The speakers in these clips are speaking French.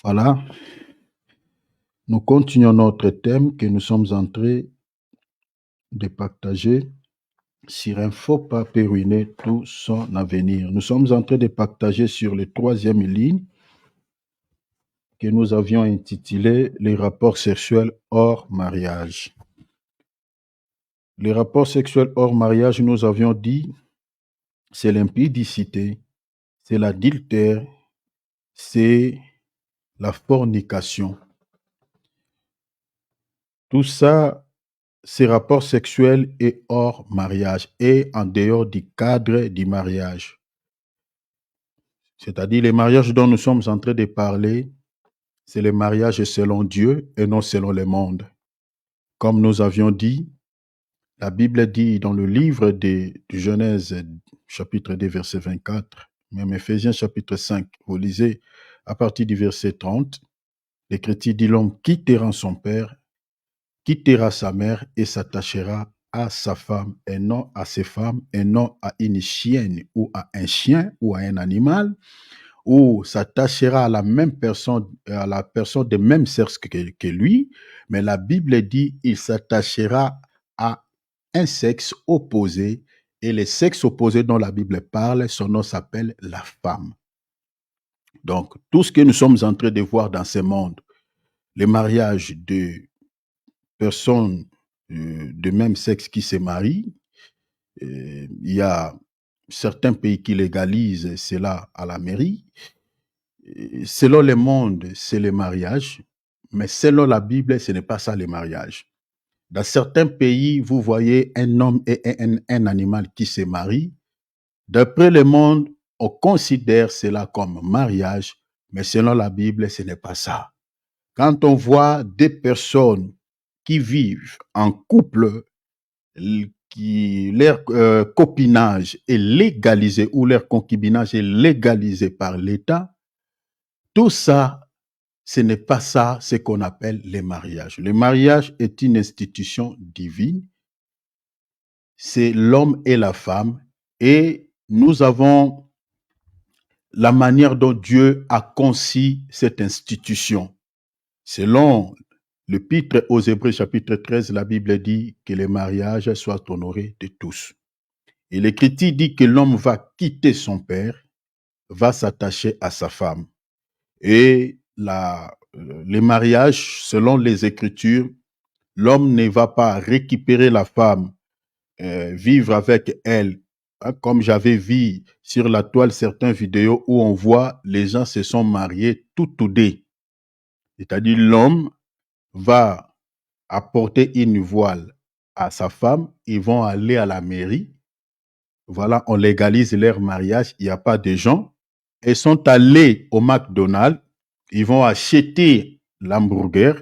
Voilà, nous continuons notre thème que nous sommes en train de partager sur un faux pas peut ruiner tout son avenir. Nous sommes en train de partager sur les troisième ligne que nous avions intitulé les rapports sexuels hors mariage. Les rapports sexuels hors mariage, nous avions dit, c'est l'impudicité, c'est l'adultère, c'est la fornication. Tout ça, ces rapports sexuels est hors mariage et en dehors du cadre du mariage. C'est-à-dire les mariages dont nous sommes en train de parler, c'est les mariages selon Dieu et non selon le monde. Comme nous avions dit, la Bible dit dans le livre de Genèse, chapitre 2, verset 24, même Éphésiens, chapitre 5, vous lisez à partir du verset 30, l'Écriture dit l'homme quittera son père, quittera sa mère et s'attachera à sa femme et non à ses femmes et non à une chienne ou à un chien ou à un animal, ou s'attachera à la même personne, à la personne de même sexe que lui, mais la Bible dit il s'attachera à un sexe opposé, et le sexe opposé dont la Bible parle, son nom s'appelle la femme. Donc, tout ce que nous sommes en train de voir dans ce monde, les mariages de personnes de même sexe qui se marient, il y a certains pays qui légalisent cela à la mairie. Selon le monde, c'est le mariage, mais selon la Bible, ce n'est pas ça le mariage. Dans certains pays, vous voyez un homme et un animal qui se marient. D'après le monde, on considère cela comme mariage, mais selon la Bible, ce n'est pas ça. Quand on voit des personnes qui vivent en couple, qui leur copinage est légalisé ou leur concubinage est légalisé par l'État, tout ça, ce n'est pas ça ce qu'on appelle le mariage. Le mariage est une institution divine. C'est l'homme et la femme. Et nous avons la manière dont Dieu a conçu cette institution. Selon l'Épître aux Hébreux chapitre 13, la Bible dit que le mariage soit honoré de tous. Et l'Écriture dit que l'homme va quitter son père, va s'attacher à sa femme. Et les mariages, selon les Écritures, l'homme ne va pas récupérer la femme, vivre avec elle. Hein, comme j'avais vu sur la toile certaines vidéos où on voit les gens se sont mariés tout deux. C'est-à-dire l'homme va apporter une voile à sa femme, ils vont aller à la mairie. Voilà, on légalise leur mariage, il n'y a pas de gens. Ils sont allés au McDonald's, ils vont acheter l'hamburger,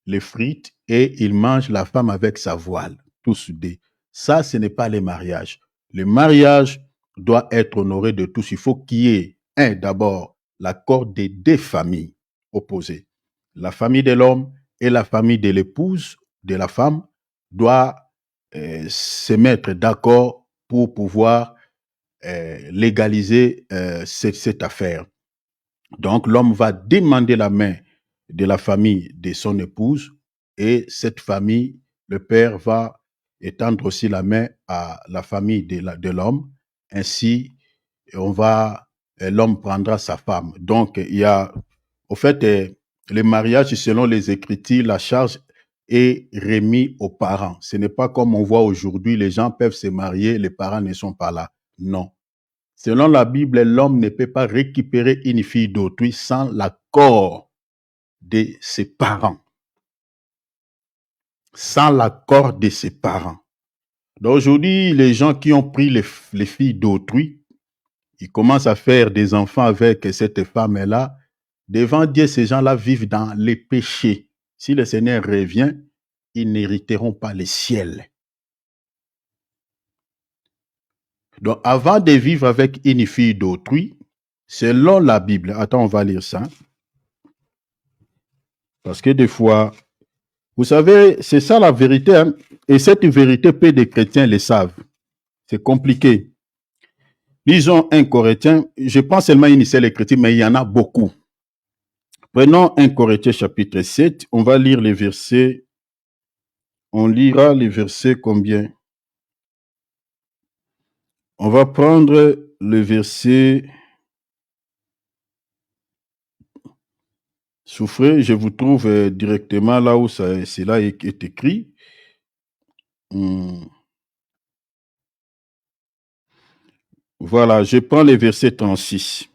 les frites, et ils mangent la femme avec sa voile, tout soudé. Ça, ce n'est pas le mariage. Le mariage doit être honoré de tous. Il faut qu'il y ait, d'abord, l'accord des deux familles opposées. La famille de l'homme et la famille de l'épouse, de la femme, doit se mettre d'accord pour pouvoir légaliser cette affaire. Donc, l'homme va demander la main de la famille de son épouse et cette famille, le père va étendre aussi la main à la famille de l'homme. Ainsi, l'homme prendra sa femme. Donc, il y a, au fait, les mariages, selon les Écritures, la charge est remise aux parents. Ce n'est pas comme on voit aujourd'hui, les gens peuvent se marier, les parents ne sont pas là. Non. Selon la Bible, l'homme ne peut pas récupérer une fille d'autrui sans l'accord de ses parents. Sans l'accord de ses parents. Donc aujourd'hui, les gens qui ont pris les filles d'autrui, ils commencent à faire des enfants avec cette femme-là. Devant Dieu, ces gens-là vivent dans les péchés. Si le Seigneur revient, ils n'hériteront pas le ciel. Donc, avant de vivre avec une fille d'autrui, selon la Bible, attends, on va lire ça. Parce que des fois, vous savez, c'est ça la vérité, hein? Et cette vérité, peu de chrétiens le savent. C'est compliqué. Lisons 1 Corinthiens, je pense seulement une seule écriture, mais il y en a beaucoup. Prenons 1 Corinthiens chapitre 7, on va lire les versets, on lira les versets combien? On va prendre le verset, souffrez, je vous trouve directement là où cela est écrit. Voilà, je prends les versets 36.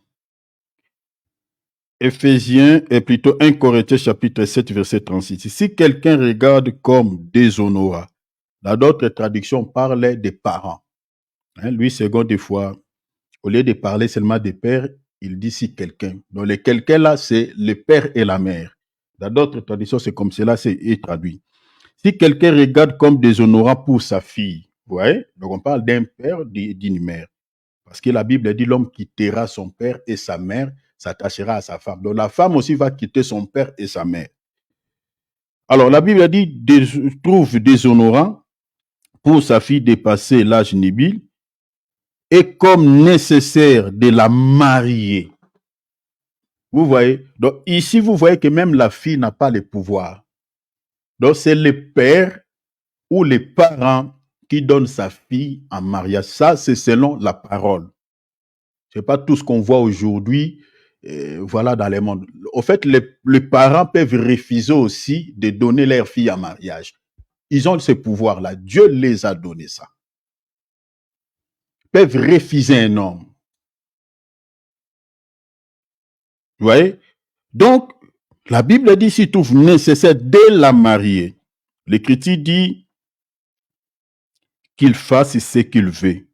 Éphésiens, et plutôt 1 Corinthiens chapitre 7, verset 36. Si quelqu'un regarde comme déshonorant, dans d'autres traductions, parlait des parents. Louis II, des fois, au lieu de parler seulement des pères, il dit si quelqu'un. Donc, les quelqu'un là, c'est le père et la mère. Dans d'autres traditions, c'est comme cela, c'est traduit. Si quelqu'un regarde comme déshonorant pour sa fille, vous voyez, donc on parle d'un père, d'une mère. Parce que la Bible dit l'homme quittera son père et sa mère, s'attachera à sa femme. Donc la femme aussi va quitter son père et sa mère. Alors la Bible dit trouve déshonorant pour sa fille dépasser l'âge nubile et comme nécessaire de la marier. Vous voyez? Donc ici, vous voyez que même la fille n'a pas le pouvoir. Donc c'est le père ou les parents qui donnent sa fille en mariage. Ça, c'est selon la parole. Ce n'est pas tout ce qu'on voit aujourd'hui, voilà, dans le monde. Au fait, les parents peuvent refuser aussi de donner leur fille en mariage. Ils ont ce pouvoir-là. Dieu les a donné ça. Ils peuvent refuser un homme. Vous voyez? Donc, la Bible dit s'il trouve nécessaire de la marier. L'Écriture dit qu'il fasse ce qu'il veut.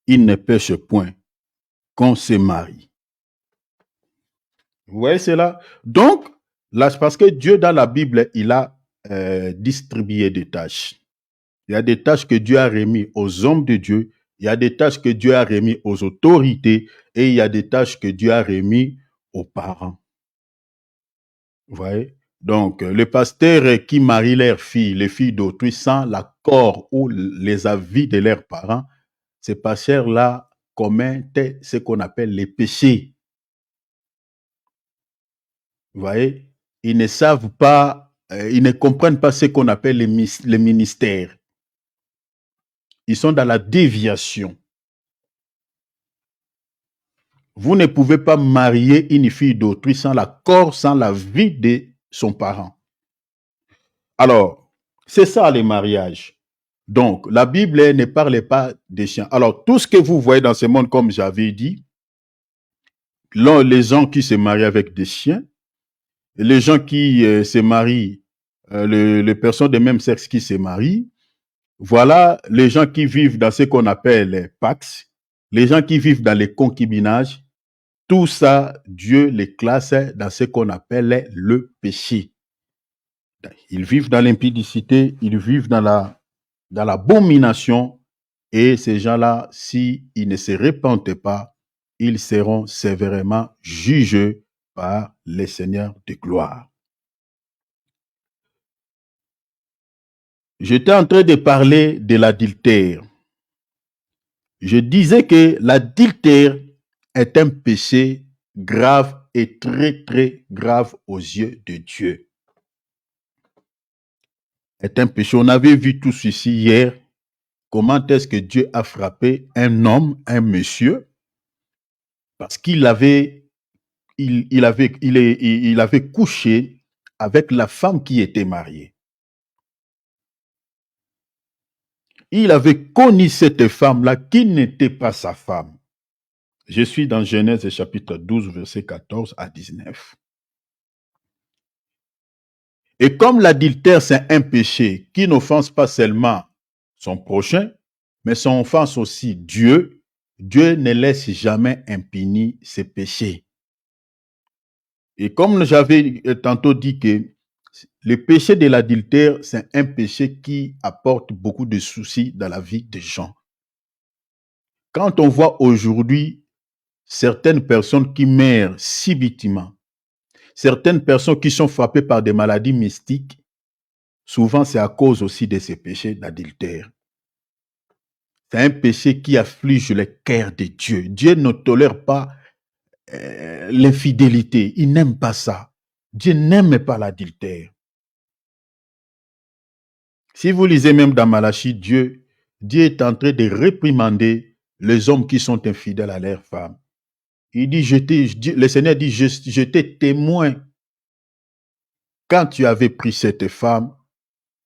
Il ne pêche point qu'on se marie. Vous voyez cela? Donc, là, parce que Dieu, dans la Bible, il a distribué des tâches. Il y a des tâches que Dieu a remis aux hommes de Dieu, il y a des tâches que Dieu a remis aux autorités et il y a des tâches que Dieu a remis aux parents. Vous voyez? Donc, les pasteurs qui marient leurs filles, les filles d'autrui, sans l'accord ou les avis de leurs parents, ces pasteurs-là commettent ce qu'on appelle les péchés. Vous voyez? Ils ne savent pas, ils ne comprennent pas ce qu'on appelle les ministères. Ils sont dans la déviation. Vous ne pouvez pas marier une fille d'autrui sans l'accord, sans l'avis de son parent. Alors, c'est ça les mariages. Donc, la Bible ne parle pas des chiens. Alors, tout ce que vous voyez dans ce monde, comme j'avais dit, les gens qui se marient avec des chiens, les gens qui se marient, les personnes de même sexe qui se marient, voilà les gens qui vivent dans ce qu'on appelle les pax, les gens qui vivent dans les concubinages, tout ça, Dieu les classe dans ce qu'on appelle le péché. Ils vivent dans l'impudicité, ils vivent dans l'abomination, et ces gens-là, s'ils ne se repentent pas, ils seront sévèrement jugés par le Seigneur de gloire. J'étais en train de parler de l'adultère. Je disais que l'adultère est un péché grave et très, très grave aux yeux de Dieu. Est un péché. On avait vu tout ceci hier. Comment est-ce que Dieu a frappé un homme, un monsieur, parce qu'il avait, il avait couché avec la femme qui était mariée. Il avait connu cette femme-là qui n'était pas sa femme. Je suis dans Genèse chapitre 12, verset 14 à 19. Et comme l'adultère, c'est un péché qui n'offense pas seulement son prochain, mais son offense aussi Dieu, Dieu ne laisse jamais impuni ses péchés. Et comme j'avais tantôt dit que le péché de l'adultère, c'est un péché qui apporte beaucoup de soucis dans la vie des gens. Quand on voit aujourd'hui certaines personnes qui meurent subitement, certaines personnes qui sont frappées par des maladies mystiques, souvent c'est à cause aussi de ces péchés d'adultère. C'est un péché qui afflige le cœur de Dieu. Dieu ne tolère pas l'infidélité. Il n'aime pas ça. Dieu n'aime pas l'adultère. Si vous lisez même dans Malachie, Dieu est en train de réprimander les hommes qui sont infidèles à leurs femmes. Il dit, le Seigneur dit, j'étais témoin quand tu avais pris cette femme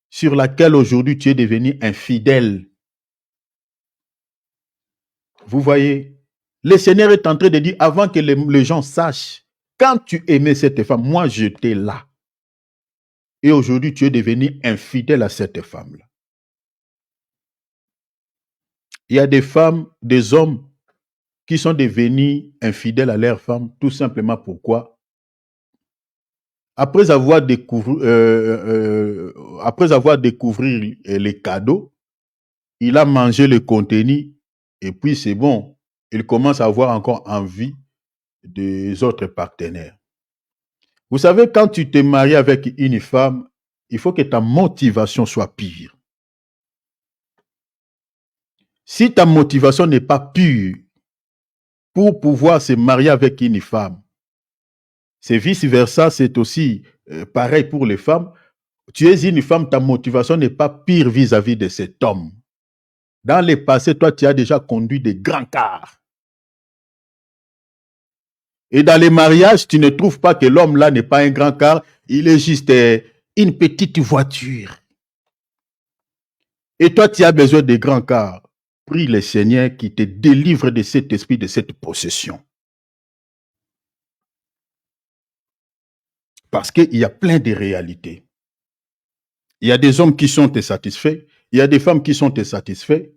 sur laquelle aujourd'hui tu es devenu infidèle. Vous voyez, le Seigneur est en train de dire, avant que les gens sachent, quand tu aimais cette femme, moi j'étais là. Et aujourd'hui tu es devenu infidèle à cette femme-là. Il y a des femmes, des hommes qui sont devenus infidèles à leurs femmes, tout simplement pourquoi? Après avoir découvert les cadeaux, il a mangé le contenu et puis c'est bon. Il commence à avoir encore envie des autres partenaires. Vous savez, quand tu te maries avec une femme, il faut que ta motivation soit pure. Si ta motivation n'est pas pure pour pouvoir se marier avec une femme, c'est vice-versa, c'est aussi pareil pour les femmes. Tu es une femme, ta motivation n'est pas pire vis-à-vis de cet homme. Dans le passé, toi, tu as déjà conduit des grands cars. Et dans les mariages, tu ne trouves pas que l'homme là n'est pas un grand car, il est juste une petite voiture. Et toi, tu as besoin de grands cars. Prie le Seigneur qui te délivre de cet esprit, de cette possession. Parce qu'il y a plein de réalités. Il y a des hommes qui sont insatisfaits, il y a des femmes qui sont insatisfaites,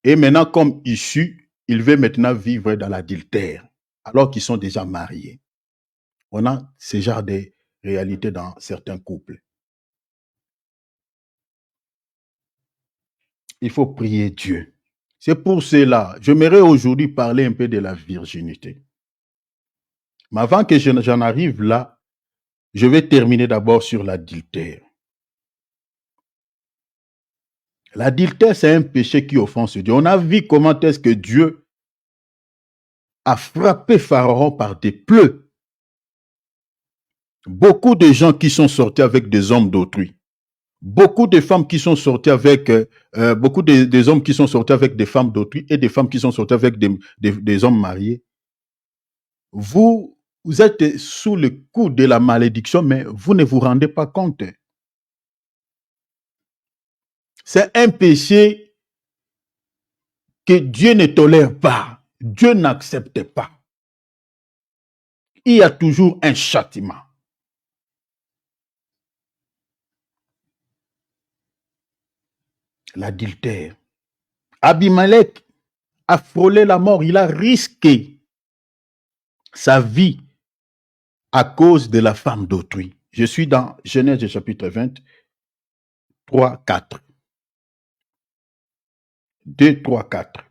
et maintenant, comme issus, ils veulent maintenant vivre dans l'adultère, alors qu'ils sont déjà mariés. On a ce genre de réalités dans certains couples. Il faut prier Dieu. C'est pour cela, j'aimerais aujourd'hui parler un peu de la virginité. Mais avant que j'en arrive là, je vais terminer d'abord sur l'adultère. L'adultère, c'est un péché qui offense Dieu. On a vu comment est-ce que Dieu a frappé Pharaon par des pleux. Beaucoup de gens qui sont sortis avec des hommes d'autrui. Beaucoup de femmes qui sont sorties avec, beaucoup des hommes qui sont sortis avec des femmes d'autrui et des femmes qui sont sorties avec des hommes mariés. Vous êtes sous le coup de la malédiction, mais vous ne vous rendez pas compte. C'est un péché que Dieu ne tolère pas. Dieu n'accepte pas. Il y a toujours un châtiment. L'adultère. Abimelech a frôlé la mort. Il a risqué sa vie à cause de la femme d'autrui. Je suis dans Genèse chapitre 20, 3, 4. 2, 3, 4.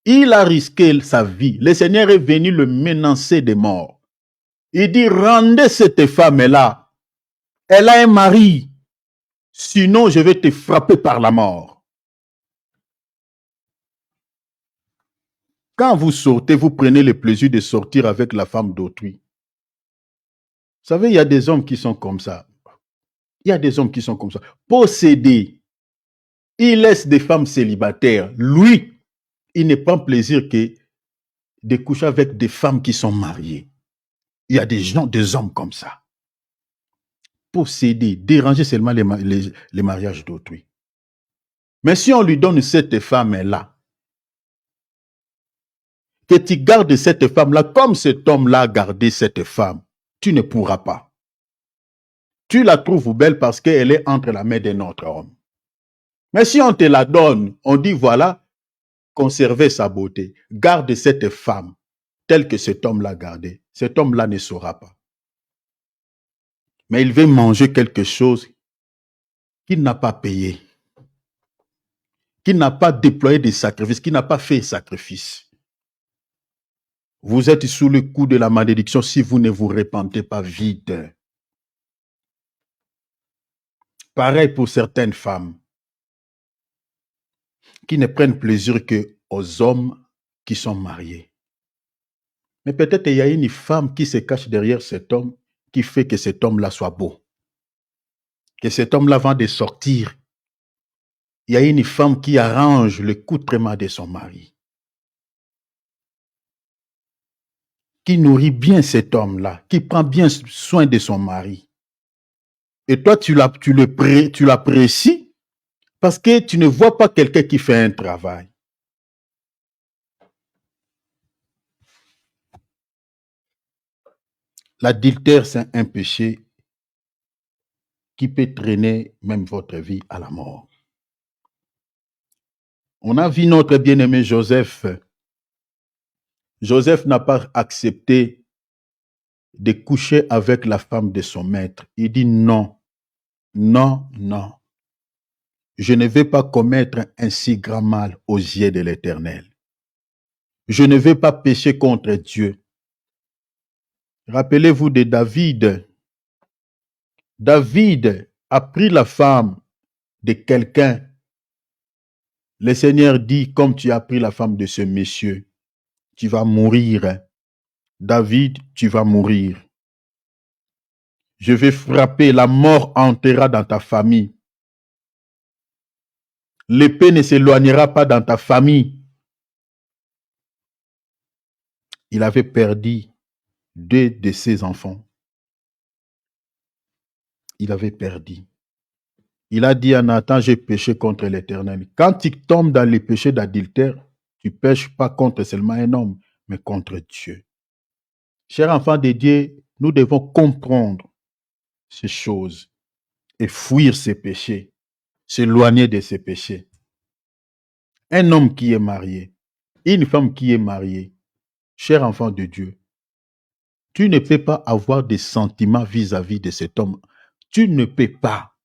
Il a risqué sa vie. Le Seigneur est venu le menacer de mort. Il dit, rendez cette femme-là. Elle a un mari. Sinon, je vais te frapper par la mort. Quand vous sortez, vous prenez le plaisir de sortir avec la femme d'autrui. Vous savez, il y a des hommes qui sont comme ça. Il y a des hommes qui sont comme ça. Possédés. Il laisse des femmes célibataires. Lui, il ne prend plaisir que de coucher avec des femmes qui sont mariées. Il y a des gens, des hommes comme ça. Posséder, déranger seulement les mariages d'autrui. Mais si on lui donne cette femme-là, que tu gardes cette femme-là comme cet homme-là a gardé cette femme, tu ne pourras pas. Tu la trouves belle parce qu'elle est entre la main d'un autre homme. Mais si on te la donne, on dit voilà, conservez sa beauté, garde cette femme telle que cet homme l'a gardée. Cet homme-là ne saura pas. Mais il veut manger quelque chose qu'il n'a pas payé, qu'il n'a pas déployé des sacrifices, qu'il n'a pas fait de sacrifice. Vous êtes sous le coup de la malédiction si vous ne vous repentez pas vite. Pareil pour certaines femmes qui ne prennent plaisir qu'aux hommes qui sont mariés. Mais peut-être il y a une femme qui se cache derrière cet homme qui fait que cet homme-là soit beau. Que cet homme-là, avant de sortir, il y a une femme qui arrange le accoutrement de son mari, qui nourrit bien cet homme-là, qui prend bien soin de son mari. Et toi, tu l'apprécies parce que tu ne vois pas quelqu'un qui fait un travail. L'adultère, c'est un péché qui peut traîner même votre vie à la mort. On a vu notre bien-aimé Joseph. Joseph n'a pas accepté de coucher avec la femme de son maître. Il dit non, non, non. Je ne vais pas commettre un si grand mal aux yeux de l'Éternel. Je ne vais pas pécher contre Dieu. Rappelez-vous de David. David a pris la femme de quelqu'un. Le Seigneur dit, comme tu as pris la femme de ce monsieur, tu vas mourir. David, tu vas mourir. Je vais frapper, la mort entrera dans ta famille. L'épée ne s'éloignera pas dans ta famille. Il avait perdu 2 de ses enfants. Il avait perdu. Il a dit à Nathan, j'ai péché contre l'Éternel. Quand tu tombes dans les péchés d'adultère, tu ne pêches pas contre seulement un homme, mais contre Dieu. Chers enfants de Dieu, nous devons comprendre ces choses et fuir ces péchés, s'éloigner de ces péchés. Un homme qui est marié, une femme qui est mariée, cher enfant de Dieu, tu ne peux pas avoir des sentiments vis-à-vis de cet homme. Tu ne peux pas.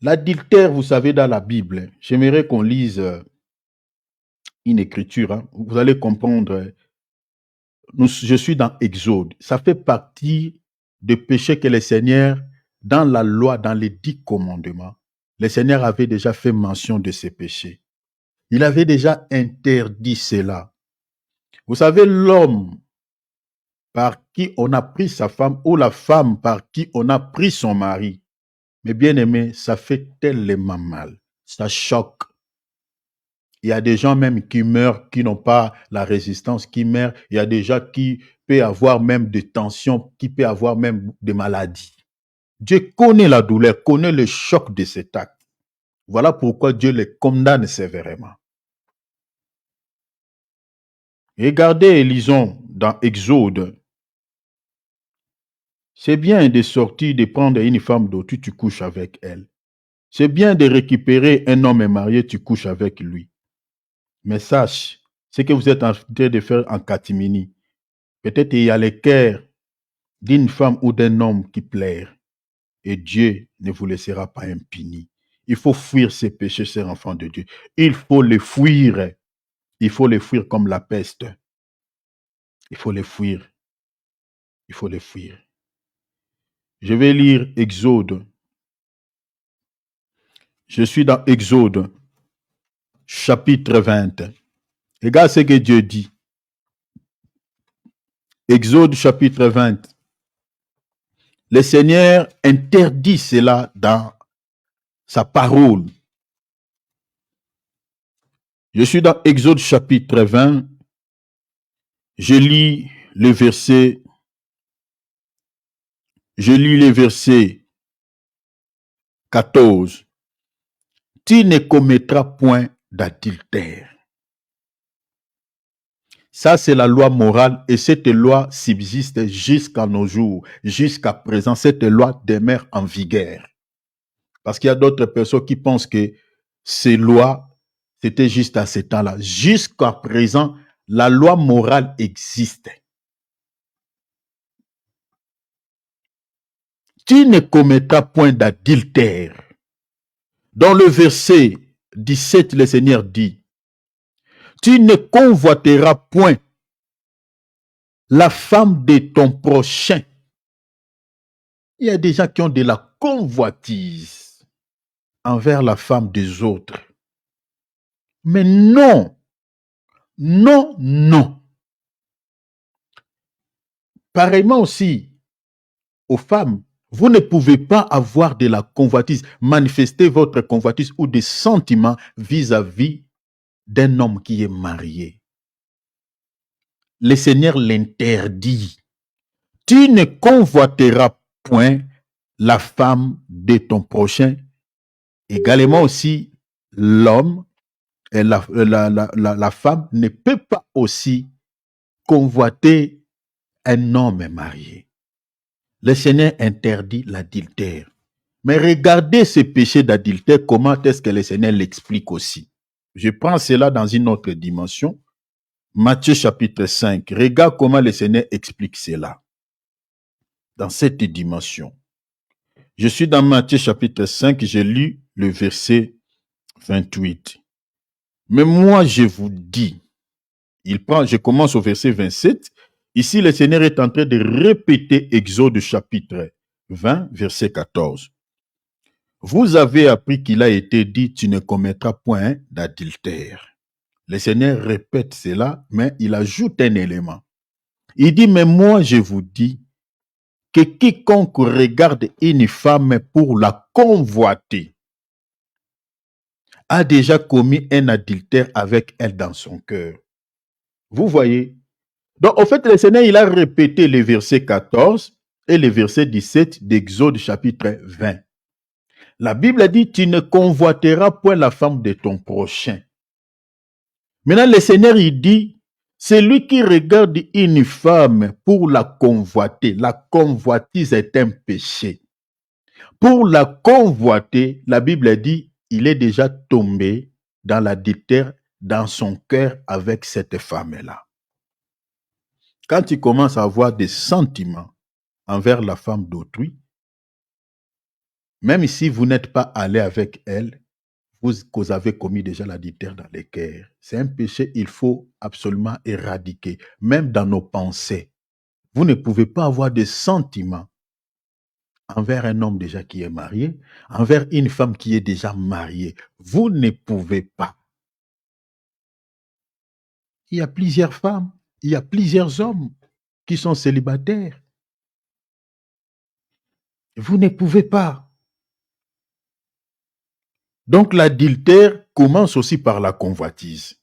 L'adultère, vous savez, dans la Bible, j'aimerais qu'on lise une écriture. Hein. Vous allez comprendre. Je suis dans Exode. Ça fait partie des péchés que le Seigneur, dans la loi, dans les 10 commandements, le Seigneur avait déjà fait mention de ces péchés. Il avait déjà interdit cela. Vous savez, l'homme par qui on a pris sa femme ou la femme par qui on a pris son mari, mais bien aimé, ça fait tellement mal. Ça choque. Il y a des gens même qui meurent, qui n'ont pas la résistance, qui meurent. Il y a des gens qui peuvent avoir même des tensions, qui peuvent avoir même des maladies. Dieu connaît la douleur, connaît le choc de cet acte. Voilà pourquoi Dieu les condamne sévèrement. Regardez et lisons dans Exode. C'est bien de sortir, de prendre une femme d'autrui, tu couches avec elle. C'est bien de récupérer un homme marié, tu couches avec lui. Mais sache, ce que vous êtes en train de faire en catimini, peut-être il y a le cœur d'une femme ou d'un homme qui plaire. Et Dieu ne vous laissera pas impuni. Il faut fuir ces péchés, chers enfants de Dieu. Il faut les fuir. Il faut les fuir comme la peste. Il faut les fuir. Il faut les fuir. Je vais lire Exode. Je suis dans Exode, chapitre 20. Regarde ce que Dieu dit. Exode, chapitre 20. Le Seigneur interdit cela dans sa parole. Je suis dans Exode, chapitre 20. Je lis le verset. Je lis le verset 14. Tu ne commettras point d'adultère. Ça, c'est la loi morale et cette loi subsiste jusqu'à nos jours. Jusqu'à présent, cette loi demeure en vigueur. Parce qu'il y a d'autres personnes qui pensent que ces lois, c'était juste à ce temps-là. Jusqu'à présent, la loi morale existe. Tu ne commettras point d'adultère. Dans le verset 17, le Seigneur dit, tu ne convoiteras point la femme de ton prochain. Il y a des gens qui ont de la convoitise envers la femme des autres. Mais non, non, non. Pareillement aussi aux femmes, vous ne pouvez pas avoir de la convoitise, manifester votre convoitise ou des sentiments vis-à-vis d'un homme qui est marié. Le Seigneur l'interdit. Tu ne convoiteras point la femme de ton prochain. Également aussi, l'homme et la femme ne peut pas aussi convoiter un homme marié. Le Seigneur interdit l'adultère. Mais regardez ce péché d'adultère, comment est-ce que le Seigneur l'explique aussi. Je prends cela dans une autre dimension. Matthieu chapitre 5. Regarde comment le Seigneur explique cela. Dans cette dimension. Je suis dans Matthieu chapitre 5, j'ai lu le verset 28. Mais moi, je vous dis, je commence au verset 27. Ici, le Seigneur est en train de répéter Exode chapitre 20, verset 14. Vous avez appris qu'il a été dit, tu ne commettras point d'adultère. Le Seigneur répète cela, mais il ajoute un élément. Il dit, mais moi, je vous dis que quiconque regarde une femme pour la convoiter a déjà commis un adultère avec elle dans son cœur. Vous voyez? Donc, en fait, le Seigneur, il a répété les versets 14 et les versets 17 d'Exode chapitre 20. La Bible dit, tu ne convoiteras point la femme de ton prochain. Maintenant, le Seigneur, il dit, celui qui regarde une femme pour la convoiter, la convoitise est un péché. Pour la convoiter, la Bible dit, il est déjà tombé dans l'adultère, dans son cœur avec cette femme-là. Quand tu commences à avoir des sentiments envers la femme d'autrui, même si vous n'êtes pas allé avec elle, vous avez commis déjà l'adultère dans les cœurs. C'est un péché, il faut absolument éradiquer, même dans nos pensées. Vous ne pouvez pas avoir des sentiments envers un homme déjà qui est marié, envers une femme qui est déjà mariée. Vous ne pouvez pas. Il y a plusieurs femmes, il y a plusieurs hommes qui sont célibataires. Vous ne pouvez pas. Donc l'adultère commence aussi par la convoitise.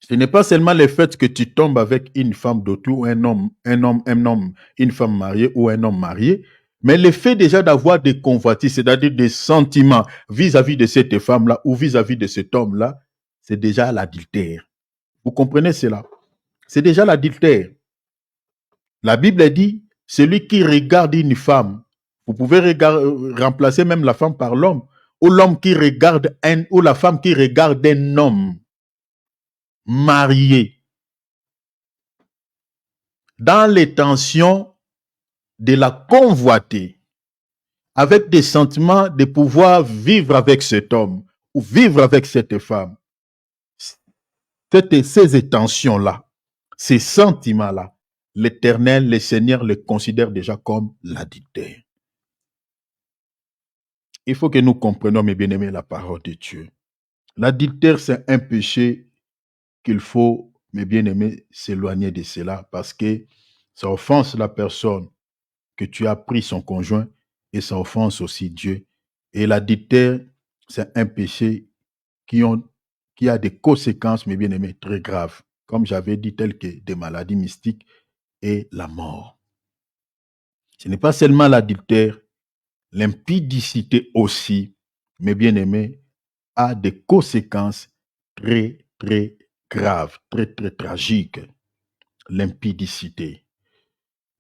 Ce n'est pas seulement le fait que tu tombes avec une femme d'autrui ou une femme mariée ou un homme marié, mais le fait déjà d'avoir des convoitises, c'est-à-dire des sentiments vis-à-vis de cette femme-là ou vis-à-vis de cet homme-là, c'est déjà l'adultère. Vous comprenez cela? C'est déjà l'adultère. La Bible dit, celui qui regarde une femme, vous pouvez remplacer même la femme par l'homme, ou l'homme qui regarde ou la femme qui regarde un homme marié. Dans les tensions de la convoiter, avec des sentiments de pouvoir vivre avec cet homme ou vivre avec cette femme. Ces tensions-là, ces sentiments-là, l'Éternel, le Seigneur les considère déjà comme l'adultère. Il faut que nous comprenions, mes bien-aimés, la parole de Dieu. L'adultère, c'est un péché qu'il faut, mes bien-aimés, s'éloigner de cela parce que ça offense la personne que tu as pris son conjoint et ça offense aussi Dieu. Et l'adultère, c'est un péché qui a des conséquences, mes bien-aimés, très graves, comme j'avais dit, telles que des maladies mystiques et la mort. Ce n'est pas seulement l'adultère, l'impudicité aussi, mes bien-aimés, a des conséquences très, très graves, très, très tragiques. L'impudicité.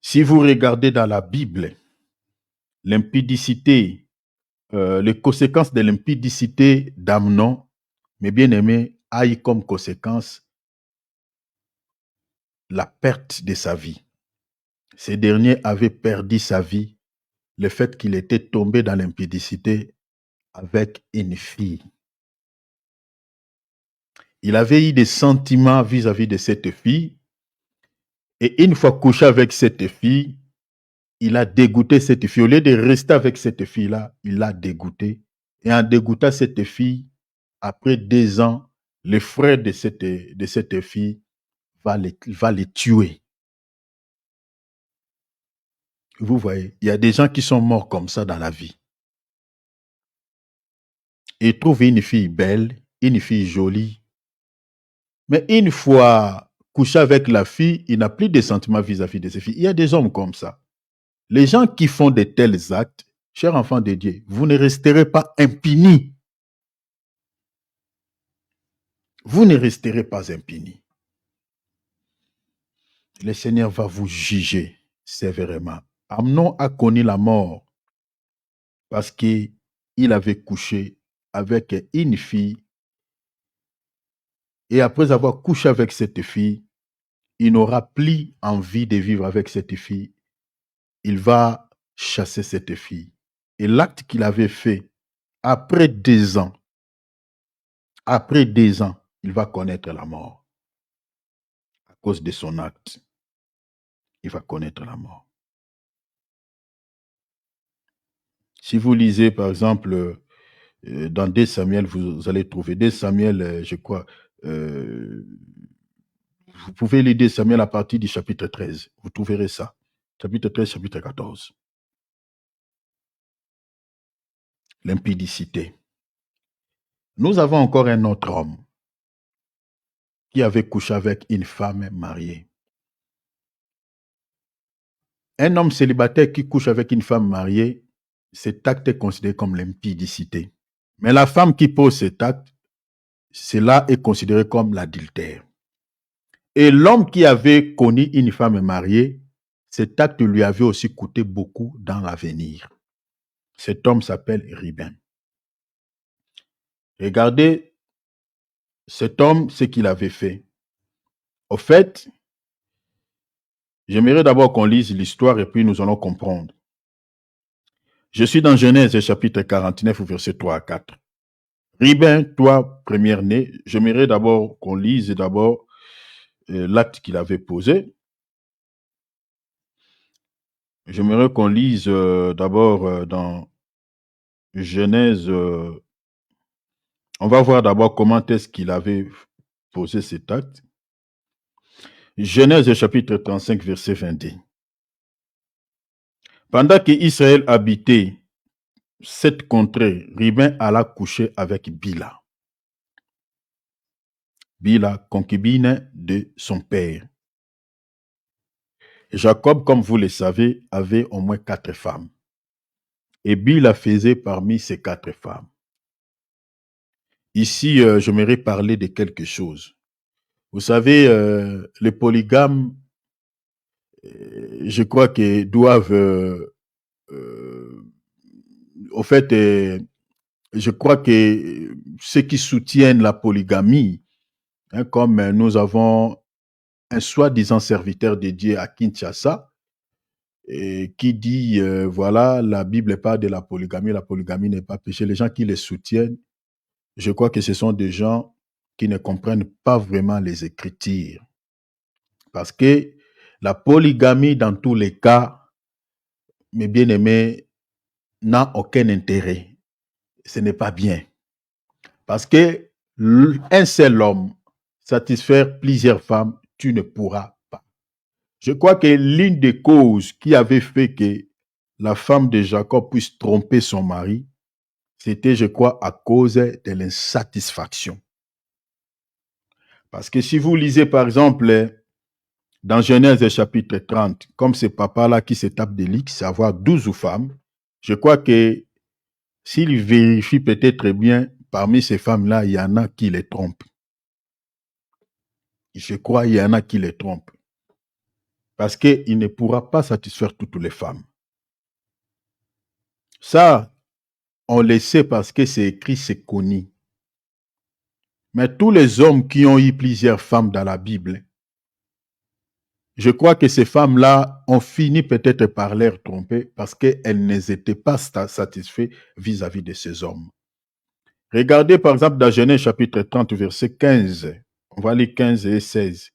Si vous regardez dans la Bible, l'impudicité, les conséquences de l'impudicité d'Amnon, mes bien-aimés, a eu comme conséquence la perte de sa vie. Ce dernier avait perdu sa vie, le fait qu'il était tombé dans l'impudicité avec une fille. Il avait eu des sentiments vis-à-vis de cette fille, et une fois couché avec cette fille, il a dégoûté cette fille. Au lieu de rester avec cette fille-là, il l'a dégoûtée. Et en dégoûtant cette fille, après 2 ans, le frère de cette fille va les tuer. Vous voyez, il y a des gens qui sont morts comme ça dans la vie. Ils trouvent une fille belle, une fille jolie, mais une fois couché avec la fille, il n'a plus de sentiments vis-à-vis de ses filles. Il y a des hommes comme ça. Les gens qui font de tels actes, chers enfants de Dieu, vous ne resterez pas impunis. Vous ne resterez pas impunis. Le Seigneur va vous juger sévèrement. Amnon a connu la mort parce qu'il avait couché avec une fille et après avoir couché avec cette fille, il n'aura plus envie de vivre avec cette fille. Il va chasser cette fille. Et l'acte qu'il avait fait, après 2 ans, il va connaître la mort. À cause de son acte, il va connaître la mort. Si vous lisez, par exemple, dans 2 Samuel, vous allez trouver 2 Samuel, je crois, vous pouvez lire 2 Samuel à partir du chapitre 13. Vous trouverez ça. Chapitre 13, chapitre 14. L'impudicité. Nous avons encore un autre homme qui avait couché avec une femme mariée. Un homme célibataire qui couche avec une femme mariée, cet acte est considéré comme l'impudicité. Mais la femme qui pose cet acte, cela est considéré comme l'adultère. Et l'homme qui avait connu une femme mariée, cet acte lui avait aussi coûté beaucoup dans l'avenir. Cet homme s'appelle Ribin. Regardez cet homme, ce qu'il avait fait. Au fait, j'aimerais d'abord qu'on lise l'histoire et puis nous allons comprendre. Je suis dans Genèse chapitre 49, verset 3 à 4. Ribin, toi, première-né, j'aimerais d'abord qu'on lise d'abord l'acte qu'il avait posé. J'aimerais qu'on lise d'abord dans Genèse. On va voir d'abord comment est-ce qu'il avait posé cet acte. Genèse chapitre 35, verset 22. Pendant qu'Israël habitait cette contrée, Ribin alla coucher avec Bila. Bila, concubine de son père. Jacob, comme vous le savez, avait au moins 4 femmes. Et Bila faisait parmi ces 4 femmes. Ici, j'aimerais parler de quelque chose. Vous savez, les polygames, je crois qu'ils doivent... au fait, je crois que ceux qui soutiennent la polygamie, hein, comme nous avons un soi-disant serviteur de Dieu à Kinshasa, et qui dit, voilà, la Bible parle de la polygamie n'est pas péché. Les gens qui les soutiennent, je crois que ce sont des gens qui ne comprennent pas vraiment les Écritures. Parce que la polygamie, dans tous les cas, mes bien-aimés, n'a aucun intérêt. Ce n'est pas bien. Parce que un seul homme satisfaire plusieurs femmes, tu ne pourras pas. Je crois que l'une des causes qui avait fait que la femme de Jacob puisse tromper son mari, c'était, je crois, à cause de l'insatisfaction. Parce que si vous lisez, par exemple, dans Genèse chapitre 30, comme ce papa-là qui se tape des lits, c'est avoir 12 femmes, je crois que s'il vérifie peut-être bien, parmi ces femmes-là, il y en a qui les trompent. Je crois qu'il y en a qui les trompent. Parce qu'il ne pourra pas satisfaire toutes les femmes. Ça, on le sait parce que c'est écrit, c'est connu. Mais tous les hommes qui ont eu plusieurs femmes dans la Bible, je crois que ces femmes-là ont fini peut-être par les tromper parce qu'elles n'étaient pas satisfaites vis-à-vis de ces hommes. Regardez par exemple dans Genèse chapitre 30, verset 15. On va lire 15 et 16.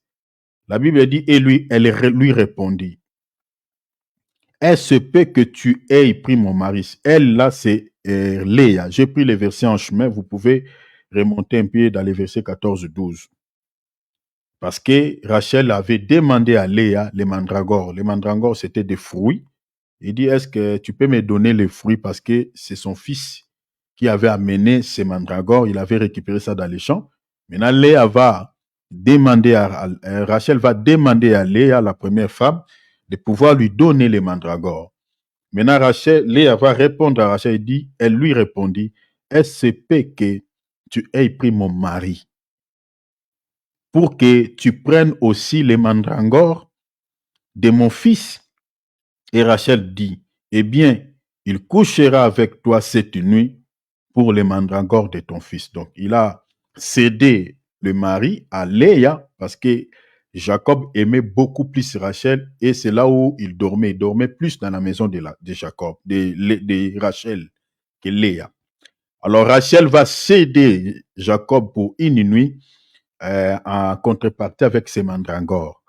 La Bible dit, et elle lui répondit, est-ce se peut que tu aies pris mon mari? Elle, là, c'est Léa. J'ai pris les versets en chemin. Vous pouvez remonter un peu dans les versets 14-12. Parce que Rachel avait demandé à Léa les mandragores. Les mandragores, c'était des fruits Il dit, est-ce que tu peux me donner les fruits parce que c'est son fils qui avait amené ces mandragores, il avait récupéré ça dans les champs. Maintenant, Léa va demander Rachel va demander à Léa, la première femme, de pouvoir lui donner les mandragores. Maintenant, Léa va répondre à Rachel et dit, elle lui répondit, est-ce que tu aies pris mon mari pour que tu prennes aussi les mandragores de mon fils? Et Rachel dit, eh bien, il couchera avec toi cette nuit pour les mandragores de ton fils. Donc, il a cédé le mari à Léa parce que Jacob aimait beaucoup plus Rachel et c'est là où il dormait. Il dormait plus dans la maison de Jacob, de Rachel que Léa. Alors, Rachel va céder Jacob pour une nuit en contrepartie avec ses mandragores.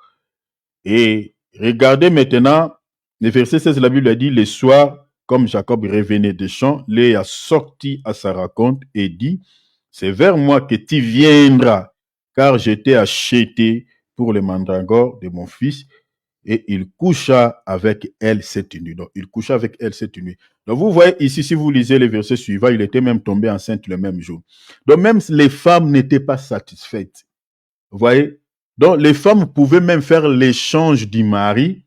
Et regardez maintenant, le verset 16 de la Bible dit, le soir, comme Jacob revenait des champs, Léa sortit à sa rencontre et dit, c'est vers moi que tu viendras, car je t'ai acheté pour les mandragores de mon fils. Et il coucha avec elle cette nuit. Donc, il coucha avec elle cette nuit. Donc, vous voyez ici, si vous lisez les versets suivants, il était même tombé enceinte le même jour. Donc, même les femmes n'étaient pas satisfaites. Vous voyez? Donc, les femmes pouvaient même faire l'échange du mari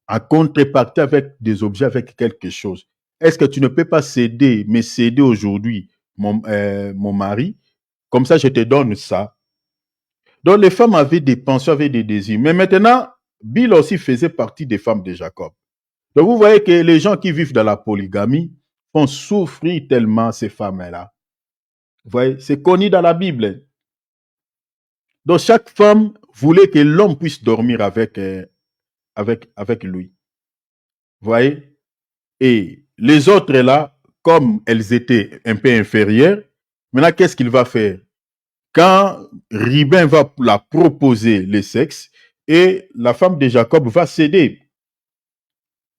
en contrepartie avec des objets, avec quelque chose. Est-ce que tu ne peux pas céder, mais céder aujourd'hui mon mari? Comme ça, je te donne ça. Donc, les femmes avaient des pensions, avaient des désirs. Mais maintenant, Bill aussi faisait partie des femmes de Jacob. Donc, vous voyez que les gens qui vivent dans la polygamie font souffrir tellement ces femmes-là. Vous voyez, c'est connu dans la Bible. Donc, chaque femme voulait que l'homme puisse dormir avec lui. Vous voyez? Et les autres là, comme elles étaient un peu inférieures, maintenant, qu'est-ce qu'il va faire? Quand Ribin va la proposer le sexe, et la femme de Jacob va céder.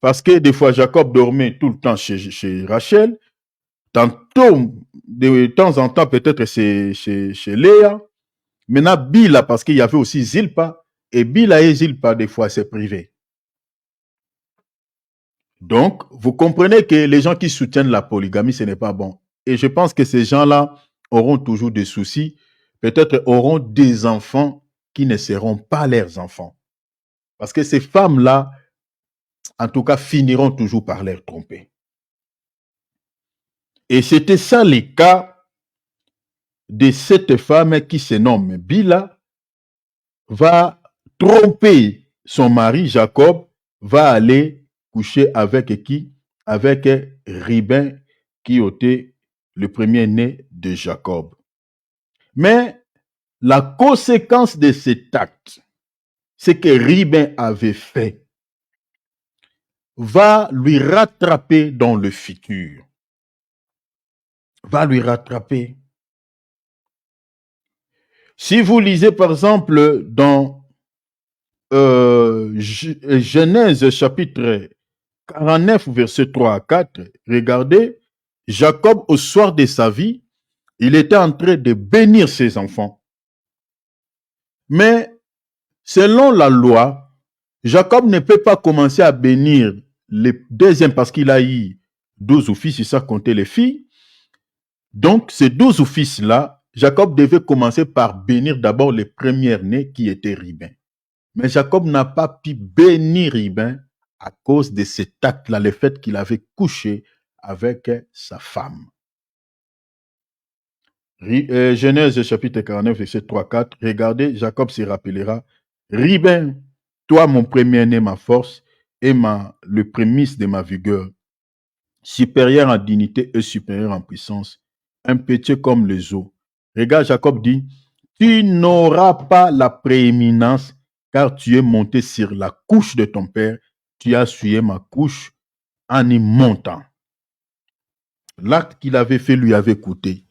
Parce que des fois, Jacob dormait tout le temps chez Rachel, tantôt, de temps en temps, peut-être chez Léa. Maintenant, Bila, parce qu'il y avait aussi Zilpa, et Bila et Zilpa, des fois, c'est privé. Donc, vous comprenez que les gens qui soutiennent la polygamie, ce n'est pas bon. Et je pense que ces gens-là auront toujours des soucis, peut-être auront des enfants qui ne seront pas leurs enfants. Parce que ces femmes-là, en tout cas, finiront toujours par les tromper. Et c'était ça le cas de cette femme qui se nomme Bila, va tromper son mari Jacob, va aller coucher avec qui? Avec Ribin, qui était le premier-né de Jacob. Mais la conséquence de cet acte, c'est que Ribin avait fait, va lui rattraper dans le futur. Va lui rattraper. Si vous lisez par exemple dans Genèse chapitre 49, verset 3 à 4, regardez, Jacob, au soir de sa vie, il était en train de bénir ses enfants. Mais selon la loi, Jacob ne peut pas commencer à bénir les deuxièmes parce qu'il a eu 12 fils, et ça comptait les filles. Donc, ces 12 fils-là, Jacob devait commencer par bénir d'abord les premiers-nés qui étaient Ribin. Mais Jacob n'a pas pu bénir Ribin à cause de cet acte-là, le fait qu'il avait couché avec sa femme. Genèse chapitre 49, verset 3-4. Regardez, Jacob se rappellera. Ribin, toi mon premier-né, ma force, et le prémisse de ma vigueur, supérieur en dignité et supérieur en puissance, un petit comme les eaux. Regarde, Jacob dit, tu n'auras pas la prééminence car tu es monté sur la couche de ton père, tu as essuyé ma couche en y montant. L'acte qu'il avait fait lui avait coûté.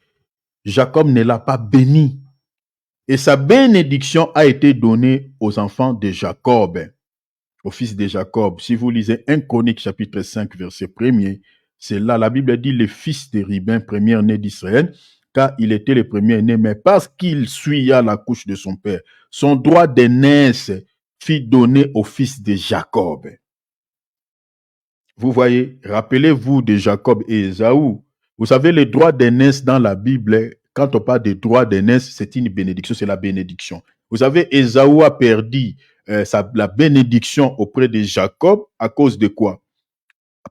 Jacob ne l'a pas béni. Et sa bénédiction a été donnée aux enfants de Jacob, aux fils de Jacob. Si vous lisez 1 Chronique chapitre 5, verset 1er, c'est là, la Bible dit le fils de Ribin, premier-né d'Israël, car il était le premier-né, mais parce qu'il suya la couche de son père, son droit d'aînesse fut donné au fils de Jacob. Vous voyez, rappelez-vous de Jacob et Ésaü. Vous savez, les droits d'aînesse dans la Bible, quand on parle des droits d'aînesse, c'est une bénédiction, c'est la bénédiction. Vous savez, Ésaü a perdu la bénédiction auprès de Jacob à cause de quoi?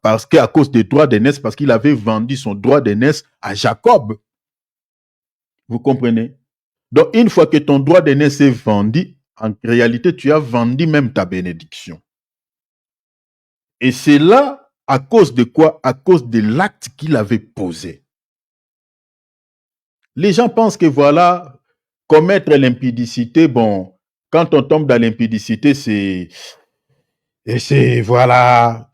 Parce qu'à cause des droits d'aînesse, parce qu'il avait vendu son droit d'aînesse à Jacob. Vous comprenez? Donc, une fois que ton droit d'aînesse est vendu, en réalité, tu as vendu même ta bénédiction. Et c'est là, à cause de quoi? À cause de l'acte qu'il avait posé. Les gens pensent que voilà, commettre l'impudicité, bon, quand on tombe dans l'impudicité, c'est, voilà,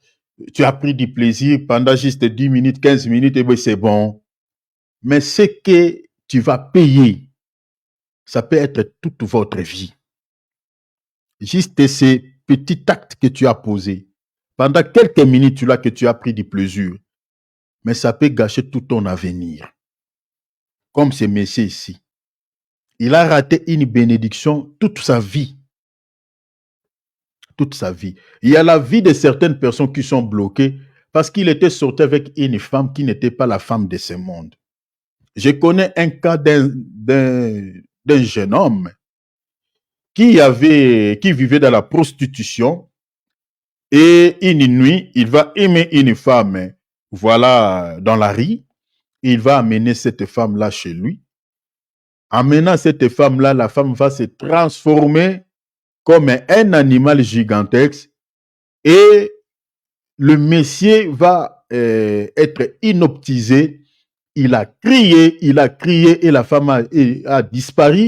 tu as pris du plaisir pendant juste 10 minutes, 15 minutes, et bien c'est bon. Mais ce que tu vas payer, ça peut être toute votre vie. Juste ces petits actes que tu as posés, pendant quelques minutes là que tu as pris du plaisir, mais ça peut gâcher tout ton avenir. Comme ce monsieur ici. Il a raté une bénédiction toute sa vie. Toute sa vie. Il y a la vie de certaines personnes qui sont bloquées parce qu'il était sorti avec une femme qui n'était pas la femme de ce monde. Je connais un cas d'un jeune homme qui vivait dans la prostitution et une nuit, il va aimer une femme, voilà, dans la rue. Il va amener cette femme-là chez lui. Amenant cette femme-là, la femme va se transformer comme un animal gigantesque et le monsieur va être inoptisé. Il a crié et la femme a disparu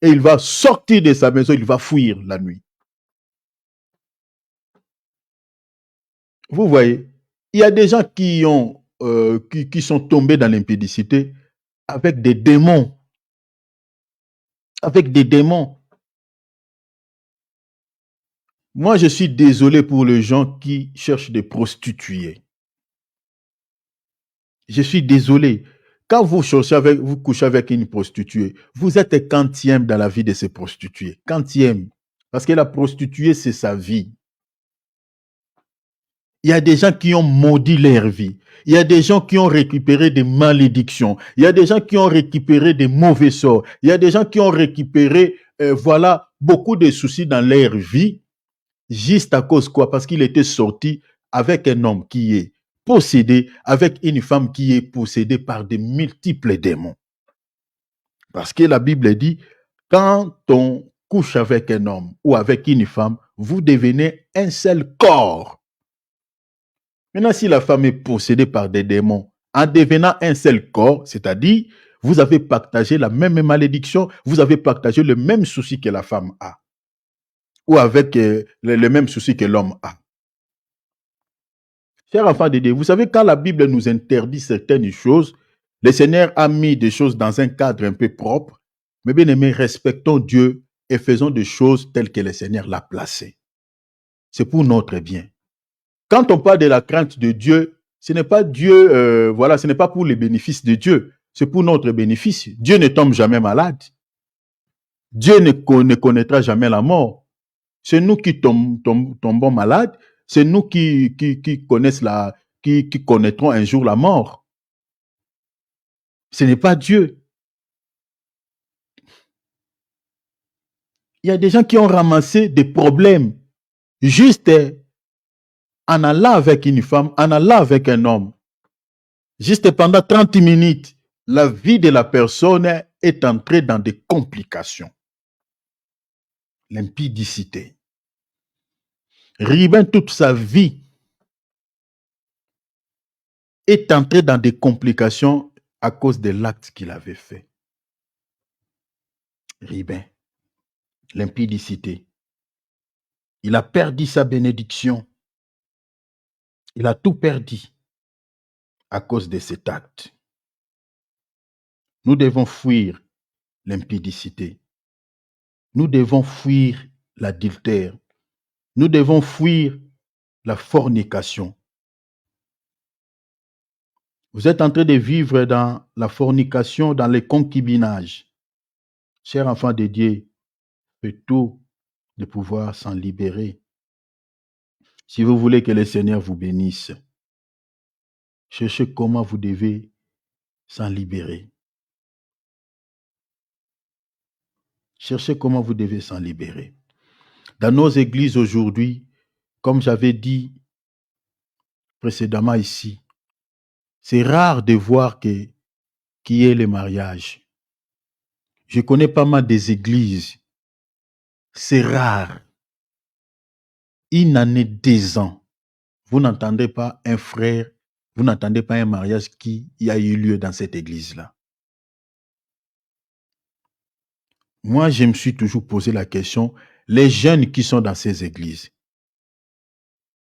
et il va sortir de sa maison, il va fuir la nuit. Vous voyez, il y a des gens qui sont tombés dans l'impudicité avec des démons. Avec des démons. Moi, je suis désolé pour les gens qui cherchent des prostituées. Je suis désolé. Quand vous couchez avec une prostituée, vous êtes quantième dans la vie de ces prostituées. Quantième. Parce que la prostituée, c'est sa vie. Il y a des gens qui ont maudit leur vie. Il y a des gens qui ont récupéré des malédictions. Il y a des gens qui ont récupéré des mauvais sorts. Il y a des gens qui ont récupéré, voilà, beaucoup de soucis dans leur vie. Juste à cause quoi? Parce qu'il était sorti avec un homme qui est possédé, avec une femme qui est possédée par de multiples démons. Parce que la Bible dit, quand on couche avec un homme ou avec une femme, vous devenez un seul corps. Maintenant, si la femme est possédée par des démons, en devenant un seul corps, c'est-à-dire, vous avez partagé la même malédiction, vous avez partagé le même souci que la femme a, ou avec le même souci que l'homme a. Chers enfants de Dieu, vous savez, quand la Bible nous interdit certaines choses, le Seigneur a mis des choses dans un cadre un peu propre, mais bien aimés, respectons Dieu et faisons des choses telles que le Seigneur l'a placé. C'est pour notre bien. Quand on parle de la crainte de Dieu, ce n'est pas Dieu, voilà, ce n'est pas pour les bénéfices de Dieu, c'est pour notre bénéfice. Dieu ne tombe jamais malade. Dieu ne connaîtra jamais la mort. C'est nous qui tombons malades, c'est nous qui connaîtrons un jour la mort. Ce n'est pas Dieu. Il y a des gens qui ont ramassé des problèmes juste en allant avec une femme, en allant avec un homme. Juste pendant 30 minutes, la vie de la personne est entrée dans des complications. L'impudicité. Ribin, toute sa vie, est entré dans des complications à cause de l'acte qu'il avait fait. Ribin. L'impudicité. Il a perdu sa bénédiction. Il a tout perdu à cause de cet acte. Nous devons fuir l'impudicité. Nous devons fuir l'adultère. Nous devons fuir la fornication. Vous êtes en train de vivre dans la fornication, dans les concubinages. Chers enfants de Dieu, faites tout de pouvoir s'en libérer. Si vous voulez que le Seigneur vous bénisse, cherchez comment vous devez s'en libérer. Cherchez comment vous devez s'en libérer. Dans nos églises aujourd'hui, comme j'avais dit précédemment ici, c'est rare de voir qui est le mariage. Je connais pas mal des églises. C'est rare. Une année, 2 ans, vous n'entendez pas un frère, vous n'entendez pas un mariage qui a eu lieu dans cette église-là. Moi, je me suis toujours posé la question, les jeunes qui sont dans ces églises,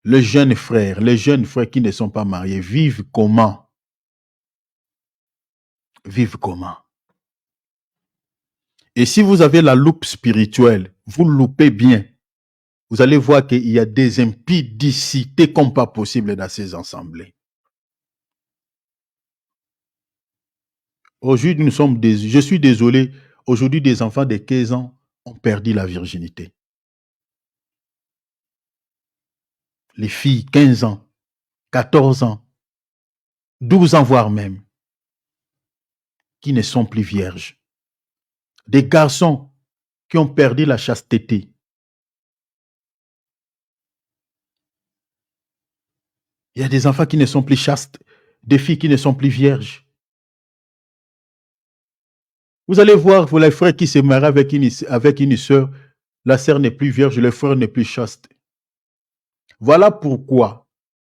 les jeunes frères qui ne sont pas mariés, vivent comment? Vivent comment? Et si vous avez la loupe spirituelle, vous loupez bien. Vous allez voir qu'il y a des impudicités comme pas possible dans ces assemblées. Aujourd'hui, je suis désolé, aujourd'hui, des enfants de 15 ans ont perdu la virginité. Les filles, 15 ans, 14 ans, 12 ans, voire même, qui ne sont plus vierges. Des garçons qui ont perdu la chasteté. Il y a des enfants qui ne sont plus chastes, des filles qui ne sont plus vierges. Vous allez voir, vous les frères qui se marient avec une sœur, la sœur n'est plus vierge, le frère n'est plus chaste. Voilà pourquoi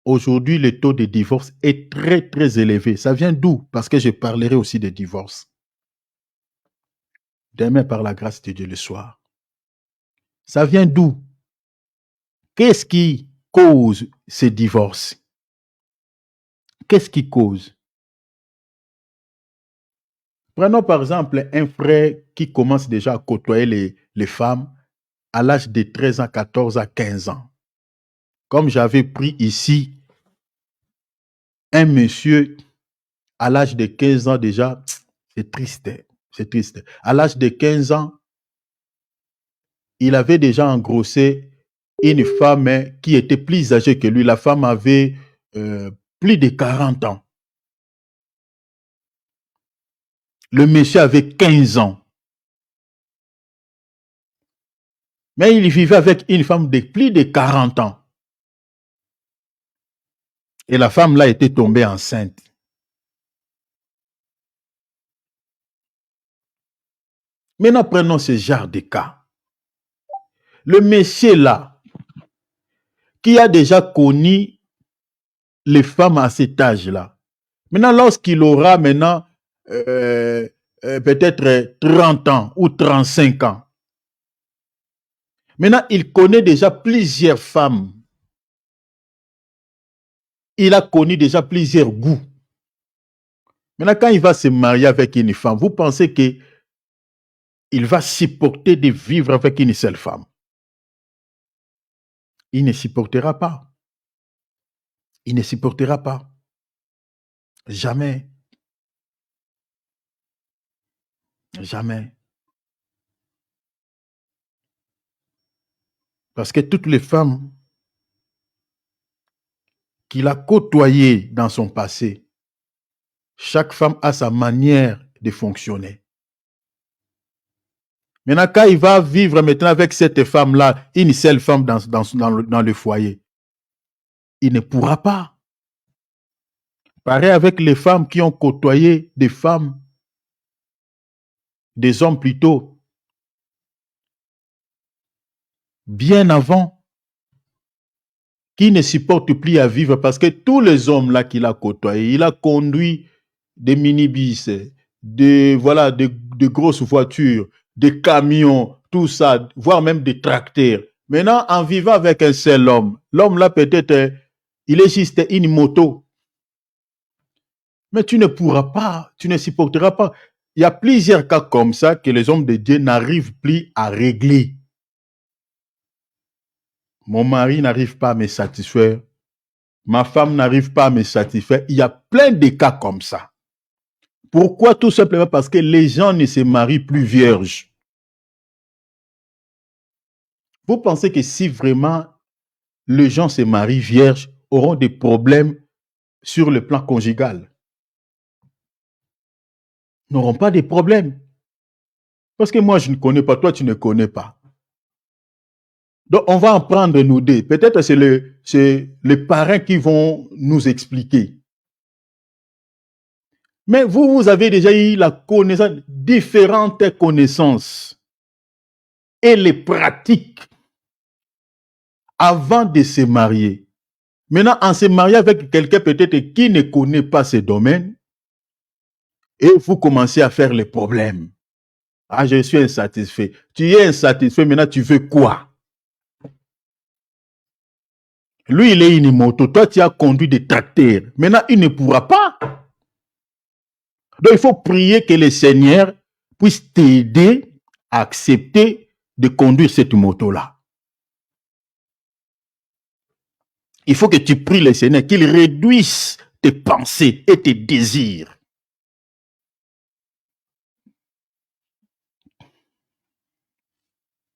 aujourd'hui le taux de divorce est très très élevé. Ça vient d'où? Parce que je parlerai aussi de divorce. Demain, par la grâce de Dieu, le soir. Ça vient d'où? Qu'est-ce qui cause ces divorces? Qu'est-ce qui cause? Prenons par exemple un frère qui commence déjà à côtoyer les femmes à l'âge de 13 ans, 14 à 15 ans. Comme j'avais pris ici un monsieur à l'âge de 15 ans déjà, c'est triste, c'est triste. À l'âge de 15 ans, il avait déjà engrossé une femme qui était plus âgée que lui. La femme avait plus de 40 ans. Le monsieur avait 15 ans. Mais il vivait avec une femme de plus de 40 ans. Et la femme là était tombée enceinte. Maintenant, prenons ce genre de cas. Le monsieur là, qui a déjà connu les femmes à cet âge-là, maintenant, lorsqu'il aura maintenant peut-être 30 ans ou 35 ans, maintenant, il connaît déjà plusieurs femmes. Il a connu déjà plusieurs goûts. Maintenant, quand il va se marier avec une femme, vous pensez qu'il va supporter de vivre avec une seule femme? Il ne supportera pas. Il ne supportera pas. Jamais. Jamais. Parce que toutes les femmes qu'il a côtoyées dans son passé, chaque femme a sa manière de fonctionner. Maintenant, quand il va vivre maintenant avec cette femme-là, une seule femme dans le foyer, il ne pourra pas. Pareil avec les femmes qui ont côtoyé des femmes, des hommes plutôt, bien avant, qui ne supportent plus à vivre parce que tous les hommes là qu'il a côtoyés, il a conduit des minibus, de grosses voitures, des camions, tout ça, voire même des tracteurs. Maintenant, en vivant avec un seul homme, l'homme là peut-être, il est juste une moto. Mais tu ne pourras pas, tu ne supporteras pas. Il y a plusieurs cas comme ça que les hommes de Dieu n'arrivent plus à régler. Mon mari n'arrive pas à me satisfaire. Ma femme n'arrive pas à me satisfaire. Il y a plein de cas comme ça. Pourquoi? Tout simplement parce que les gens ne se marient plus vierges. Vous pensez que si vraiment les gens se marient vierges auront des problèmes sur le plan conjugal. N'auront pas de problèmes. Parce que moi, je ne connais pas, toi, tu ne connais pas. Donc, on va en prendre nous deux. Peut-être c'est les parents qui vont nous expliquer. Mais vous avez déjà eu la connaissance, différentes connaissances et les pratiques avant de se marier. Maintenant, en se mariant avec quelqu'un peut-être qui ne connaît pas ce domaine, et vous commencez à faire les problèmes. Ah, je suis insatisfait. Tu es insatisfait, maintenant tu veux quoi? Lui, il est une moto. Toi, tu as conduit des tracteurs. Maintenant, il ne pourra pas. Donc, il faut prier que le Seigneur puisse t'aider à accepter de conduire cette moto-là. Il faut que tu pries le Seigneur qu'il réduise tes pensées et tes désirs.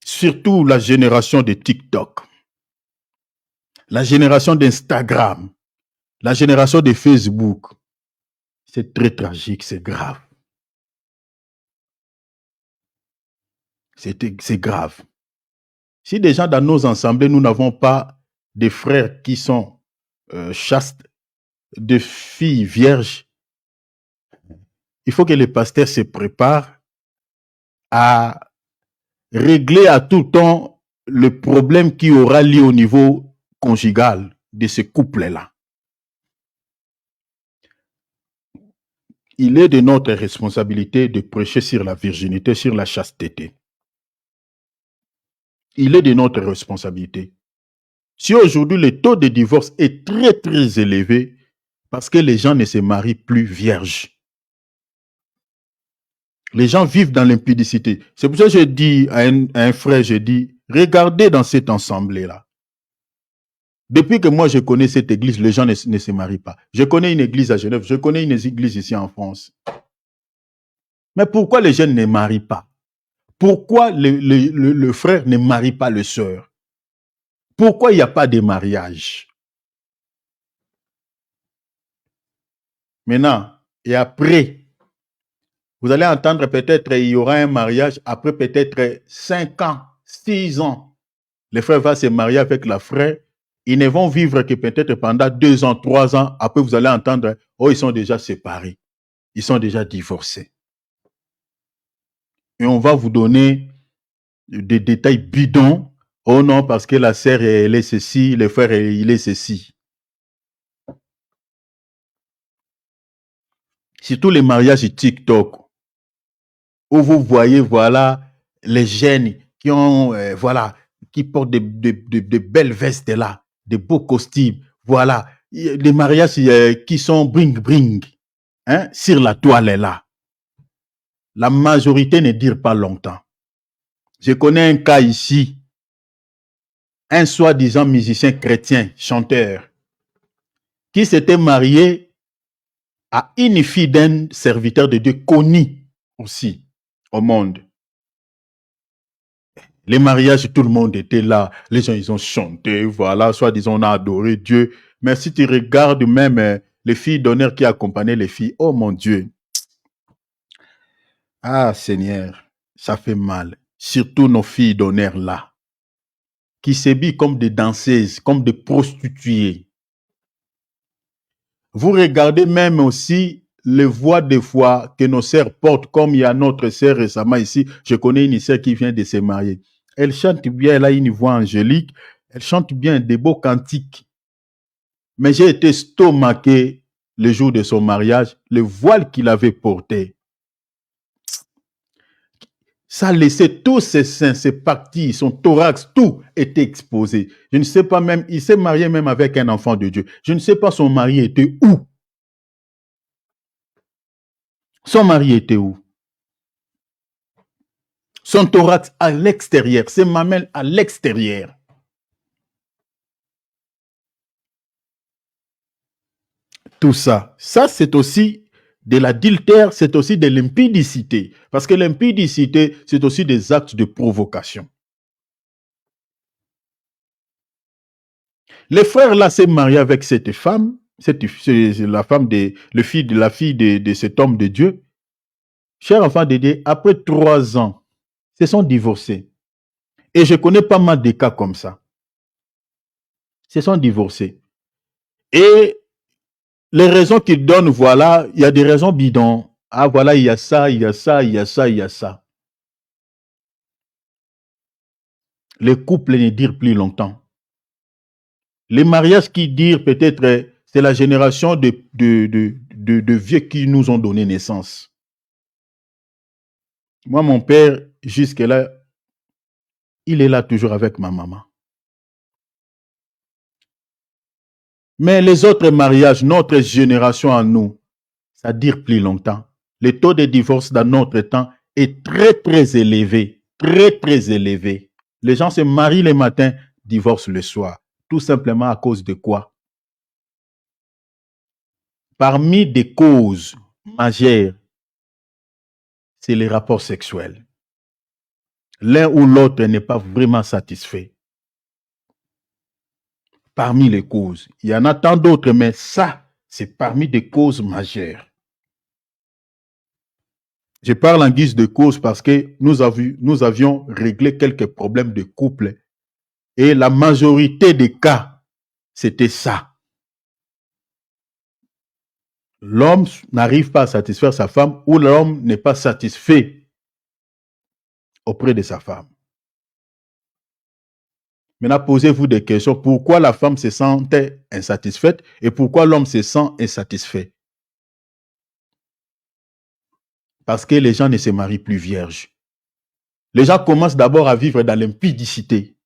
Surtout la génération de TikTok, la génération d'Instagram, la génération de Facebook. C'est très tragique, c'est grave. C'est grave. Si déjà dans nos assemblées, nous n'avons pas des frères qui sont chastes, de filles vierges, il faut que les pasteurs se préparent à régler à tout temps le problème qui aura lieu au niveau conjugal de ce couple-là. Il est de notre responsabilité de prêcher sur la virginité, sur la chasteté. Il est de notre responsabilité. Si aujourd'hui le taux de divorce est très très élevé, parce que les gens ne se marient plus vierges. Les gens vivent dans l'impudicité. C'est pour ça que je dis à un frère, je dis, regardez dans cette assemblée-là. Depuis que moi je connais cette église, les gens ne se marient pas. Je connais une église à Genève, je connais une église ici en France. Mais pourquoi les jeunes ne marient pas? Pourquoi le frère ne marie pas le sœur? Pourquoi il n'y a pas de mariage? Maintenant, et après, vous allez entendre peut-être il y aura un mariage après peut-être 5 ans, 6 ans. Le frère va se marier avec la frère. Ils ne vont vivre que peut-être pendant 2 ans, 3 ans. Après, vous allez entendre, oh, ils sont déjà séparés. Ils sont déjà divorcés. Et on va vous donner des détails bidons. Oh non, parce que la sœur, elle est ceci, le frère, il est ceci. Surtout les mariages TikTok, où vous voyez, voilà, les jeunes qui ont, voilà, qui portent de belles vestes là, de beaux costumes, voilà, les mariages qui sont bring, hein, sur la toile là. La majorité ne dure pas longtemps. Je connais un cas ici, un soi-disant musicien chrétien, chanteur, qui s'était marié à une fille d'un serviteur de Dieu connu aussi au monde. Les mariages, tout le monde était là. Les gens, ils ont chanté, voilà, soi-disant, on a adoré Dieu. Mais si tu regardes même les filles d'honneur qui accompagnaient les filles, oh mon Dieu. Ah Seigneur, ça fait mal. Surtout nos filles d'honneur là, qui s'habillent comme des danseuses, comme des prostituées. Vous regardez même aussi les voix des fois que nos sœurs portent, comme il y a notre sœur récemment ici. Je connais une sœur qui vient de se marier. Elle chante bien, elle a une voix angélique, elle chante bien des beaux cantiques. Mais j'ai été stomaqué le jour de son mariage, le voile qu'il avait porté. Ça laissait tous ses seins, ses parties, son thorax, tout était exposé. Je ne sais pas même, il s'est marié même avec un enfant de Dieu. Je ne sais pas son mari était où. Son mari était où? Son thorax à l'extérieur, ses mamelles à l'extérieur. Tout ça, c'est aussi de l'adultère, c'est aussi de l'impudicité. Parce que l'impudicité, c'est aussi des actes de provocation. Les frères là s'est marié avec cette femme, c'est la femme la fille de cet homme de Dieu. Cher enfant de Dieu, après 3 ans, ils se sont divorcés. Et je connais pas mal de cas comme ça. Ils se sont divorcés. Et les raisons qu'ils donnent, voilà, il y a des raisons bidons. Ah voilà, il y a ça, il y a ça, il y a ça, il y a ça. Les couples ne durent plus longtemps. Les mariages qui durent peut-être, c'est la génération de vieux qui nous ont donné naissance. Moi, mon père, jusque-là, il est là toujours avec ma maman. Mais les autres mariages, notre génération à nous, ça dure plus longtemps. Le taux de divorce dans notre temps est très, très élevé. Très, très élevé. Les gens se marient le matin, divorcent le soir. Tout simplement à cause de quoi? Parmi des causes majeures, c'est les rapports sexuels. L'un ou l'autre n'est pas vraiment satisfait. Parmi les causes. Il y en a tant d'autres, mais ça, c'est parmi des causes majeures. Je parle en guise de cause parce que nous avions réglé quelques problèmes de couple et la majorité des cas, c'était ça. L'homme n'arrive pas à satisfaire sa femme ou l'homme n'est pas satisfait auprès de sa femme. Maintenant, posez-vous des questions. Pourquoi la femme se sentait insatisfaite et pourquoi l'homme se sent insatisfait? Parce que les gens ne se marient plus vierges. Les gens commencent d'abord à vivre dans l'impudicité.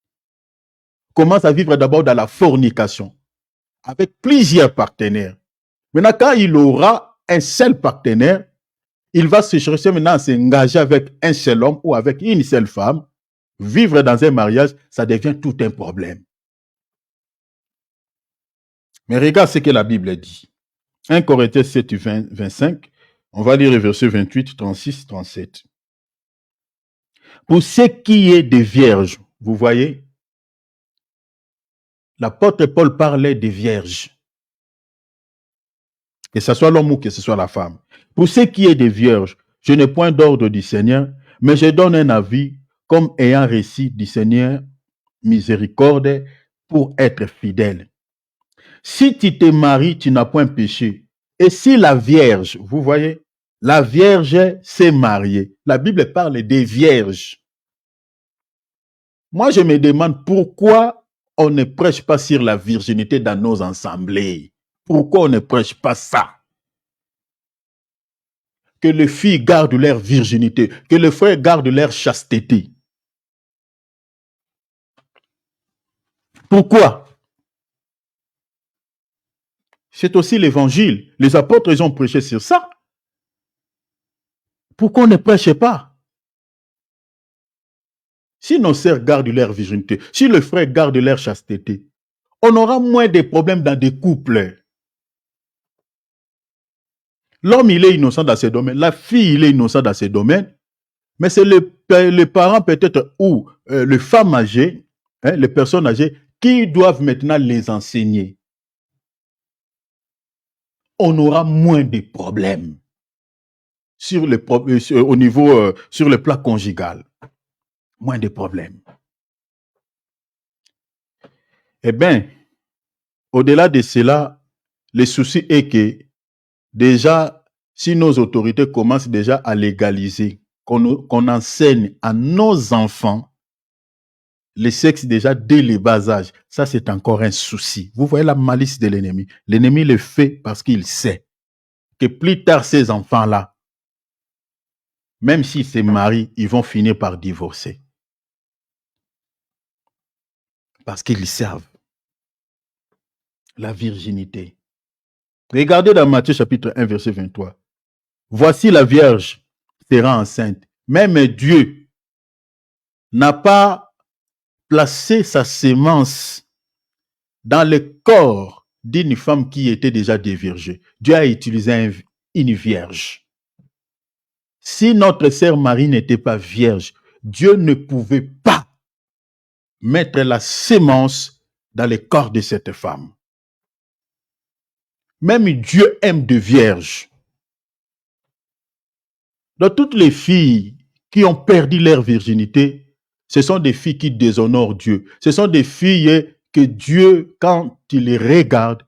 Commencent à vivre d'abord dans la fornication. Avec plusieurs partenaires. Maintenant, quand il aura un seul partenaire, il va se chercher maintenant à s'engager avec un seul homme ou avec une seule femme. Vivre dans un mariage, ça devient tout un problème. Mais regarde ce que la Bible dit. 1 Corinthiens 7, 25, on va lire les versets 28, 36, 37. Pour ce qui est des vierges, vous voyez, l'apôtre Paul parlait des vierges. Que ce soit l'homme ou que ce soit la femme. Pour ce qui est des vierges, je n'ai point d'ordre du Seigneur, mais je donne un avis comme ayant récit du Seigneur miséricorde pour être fidèle. Si tu te maries, tu n'as point péché. Et si la Vierge, vous voyez, la Vierge s'est mariée. La Bible parle des vierges. Moi, je me demande pourquoi on ne prêche pas sur la virginité dans nos assemblées. Pourquoi on ne prêche pas ça? Que les filles gardent leur virginité, que les frères gardent leur chasteté. Pourquoi? C'est aussi l'évangile. Les apôtres, ils ont prêché sur ça. Pourquoi on ne prêche pas? Si nos sœurs gardent leur virginité, si les frères gardent leur chasteté, on aura moins de problèmes dans des couples. L'homme, il est innocent dans ses domaines. La fille, il est innocent dans ses domaines. Mais c'est les parents peut-être ou les femmes âgées, les personnes âgées, qui doivent maintenant les enseigner. On aura moins de problèmes sur le plan conjugal. Moins de problèmes. Eh bien, au-delà de cela, le souci est que déjà, si nos autorités commencent déjà à légaliser, qu'on enseigne à nos enfants le sexe déjà dès le bas âge, ça c'est encore un souci. Vous voyez la malice de l'ennemi. L'ennemi le fait parce qu'il sait que plus tard, ces enfants-là, même s'ils se marient, ils vont finir par divorcer. Parce qu'ils servent la virginité. Regardez dans Matthieu chapitre 1, verset 23. Voici la Vierge sera enceinte. Même Dieu n'a pas placé sa sémence dans le corps d'une femme qui était déjà déviergée. Dieu a utilisé une vierge. Si notre sœur Marie n'était pas vierge, Dieu ne pouvait pas mettre la sémence dans le corps de cette femme. Même Dieu aime de vierges. Donc toutes les filles qui ont perdu leur virginité, ce sont des filles qui déshonorent Dieu. Ce sont des filles que Dieu, quand il les regarde,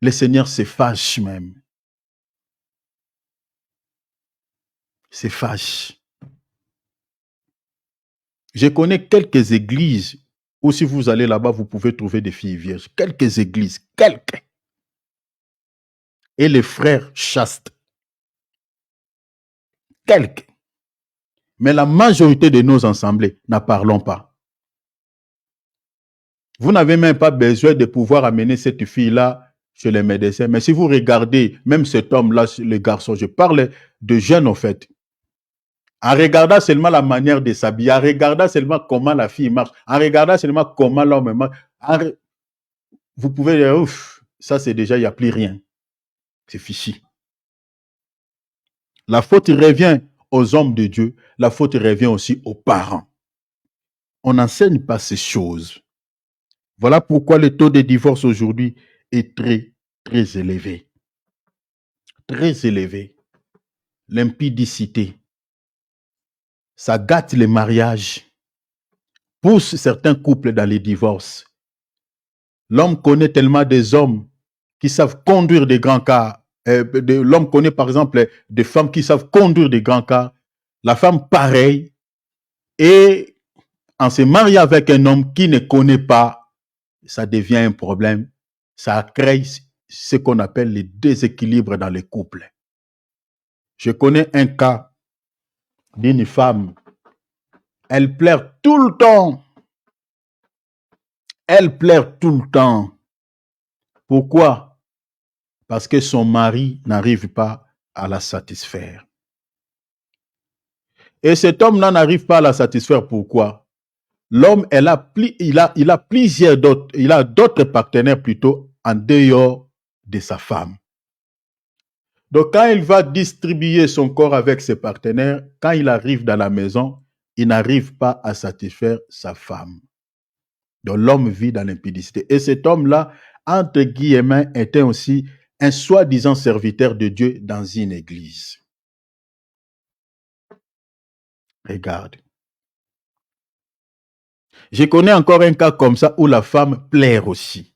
le Seigneur se fâche même. Se fâche. Je connais quelques églises où si vous allez là-bas, vous pouvez trouver des filles vierges. Quelques églises, quelques. Et les frères chastes. Quelques. Mais la majorité de nos assemblées, n'en parlons pas. Vous n'avez même pas besoin de pouvoir amener cette fille-là chez les médecins. Mais si vous regardez, même cet homme-là, le garçon, je parle de jeunes en fait. En regardant seulement la manière de s'habiller, en regardant seulement comment la fille marche, en regardant seulement comment l'homme marche, vous pouvez dire, ouf, ça c'est déjà, il n'y a plus rien. C'est fichu. La faute revient aux hommes de Dieu, la faute revient aussi aux parents. On n'enseigne pas ces choses. Voilà pourquoi le taux de divorce aujourd'hui est très, très élevé. Très élevé. L'impudicité. Ça gâte les mariages, pousse certains couples dans les divorces. L'homme connaît tellement des hommes qui savent conduire des grands cars. L'homme connaît par exemple des femmes qui savent conduire des grands cars. La femme pareil. Et en se mariant avec un homme qui ne connaît pas, ça devient un problème. Ça crée ce qu'on appelle les déséquilibres dans les couples. Je connais un cas d'une femme. Elle pleure tout le temps. Elle pleure tout le temps. Pourquoi? Parce que son mari n'arrive pas à la satisfaire. Et cet homme-là n'arrive pas à la satisfaire. Pourquoi? L'homme, il a plusieurs d'autres, il a d'autres partenaires plutôt en dehors de sa femme. Donc quand il va distribuer son corps avec ses partenaires, quand il arrive dans la maison, il n'arrive pas à satisfaire sa femme. Donc l'homme vit dans l'impudicité. Et cet homme-là, entre guillemets, était aussi un soi-disant serviteur de Dieu dans une église. Regarde. Je connais encore un cas comme ça où la femme plaire aussi.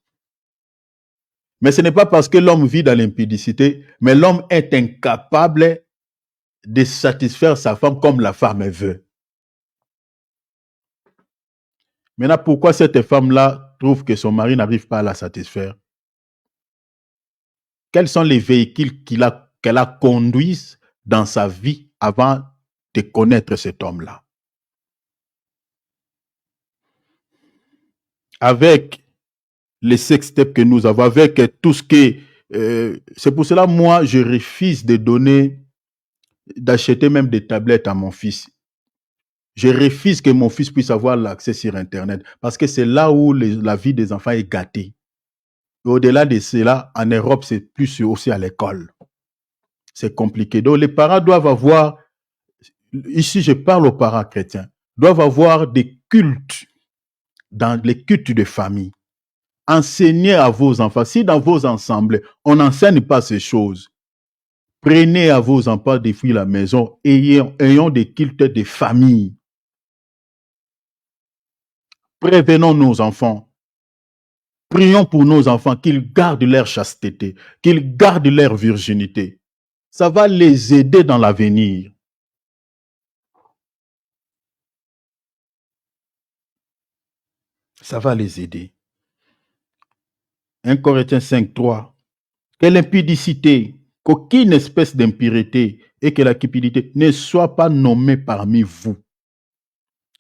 Mais ce n'est pas parce que l'homme vit dans l'impudicité, mais l'homme est incapable de satisfaire sa femme comme la femme veut. Maintenant, pourquoi cette femme-là trouve que son mari n'arrive pas à la satisfaire? Quels sont les véhicules qu'elle a conduits dans sa vie avant de connaître cet homme-là? Avec les sextapes que nous avons, avec tout ce qui c'est pour cela, moi, je refuse de donner, d'acheter même des tablettes à mon fils. Je refuse que mon fils puisse avoir l'accès sur Internet parce que c'est là où la vie des enfants est gâtée. Au-delà de cela, en Europe, c'est plus aussi à l'école. C'est compliqué. Donc, les parents doivent avoir, ici je parle aux parents chrétiens, doivent avoir des cultes, dans les cultes de famille. Enseignez à vos enfants. Si dans vos assemblées, on n'enseigne pas ces choses, prenez à vos enfants depuis la maison, ayons des cultes de famille. Prévenons nos enfants. Prions pour nos enfants qu'ils gardent leur chasteté, qu'ils gardent leur virginité. Ça va les aider dans l'avenir. Ça va les aider. 1 Corinthiens 5, 3. Que l'impudicité, qu'aucune espèce d'impureté et que la cupidité ne soit pas nommée parmi vous,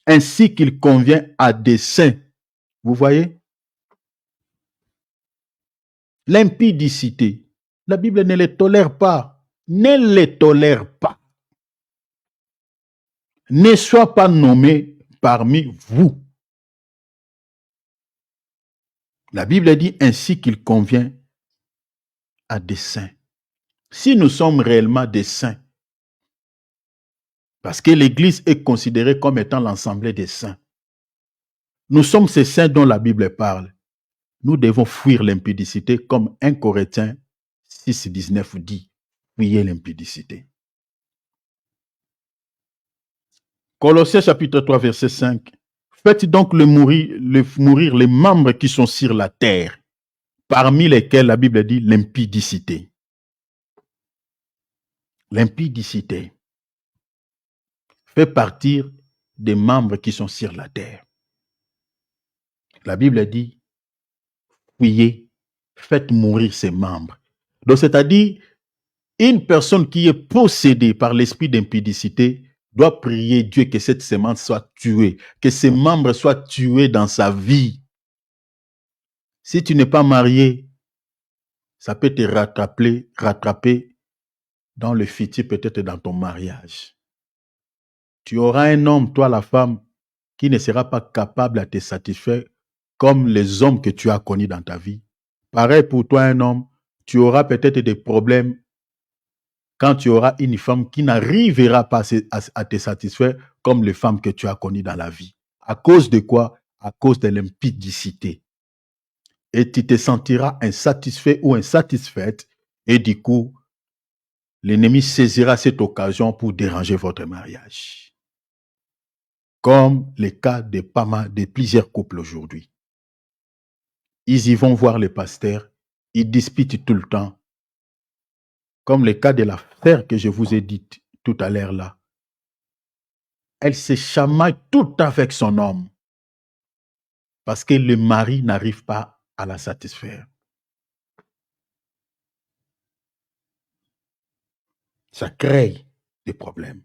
ainsi qu'il convient à des saints. Vous voyez? L'impudicité, la Bible ne les tolère pas. Ne les tolère pas. Ne soit pas nommé parmi vous. La Bible dit ainsi qu'il convient à des saints. Si nous sommes réellement des saints, parce que l'Église est considérée comme étant l'assemblée des saints, nous sommes ces saints dont la Bible parle. nous devons fuir l'impudicité comme 1 Corinthiens 6, 19 dit. Fuyez l'impudicité. Colossiens chapitre 3, verset 5. Faites donc mourir les membres qui sont sur la terre, parmi lesquels la Bible dit l'impudicité. L'impudicité fait partir des membres qui sont sur la terre. La Bible dit, fuyez, faites mourir ces membres. Donc, c'est-à-dire, une personne qui est possédée par l'esprit d'impudicité doit prier Dieu que cette semence soit tuée, que ses membres soient tués dans sa vie. Si tu n'es pas marié, ça peut te rattraper dans le futur, peut-être dans ton mariage. Tu auras un homme, toi la femme, qui ne sera pas capable de te satisfaire comme les hommes que tu as connus dans ta vie. Pareil pour toi, un homme, tu auras peut-être des problèmes quand tu auras une femme qui n'arrivera pas à te satisfaire comme les femmes que tu as connues dans la vie. À cause de quoi? À cause de l'impudicité. Et tu te sentiras insatisfait ou insatisfaite et du coup, l'ennemi saisira cette occasion pour déranger votre mariage. Comme le cas de plusieurs couples aujourd'hui. Ils y vont voir le pasteur, ils disputent tout le temps. Comme le cas de la frère que je vous ai dit tout à l'heure là. Elle se chamaille tout avec son homme. Parce que le mari n'arrive pas à la satisfaire. Ça crée des problèmes.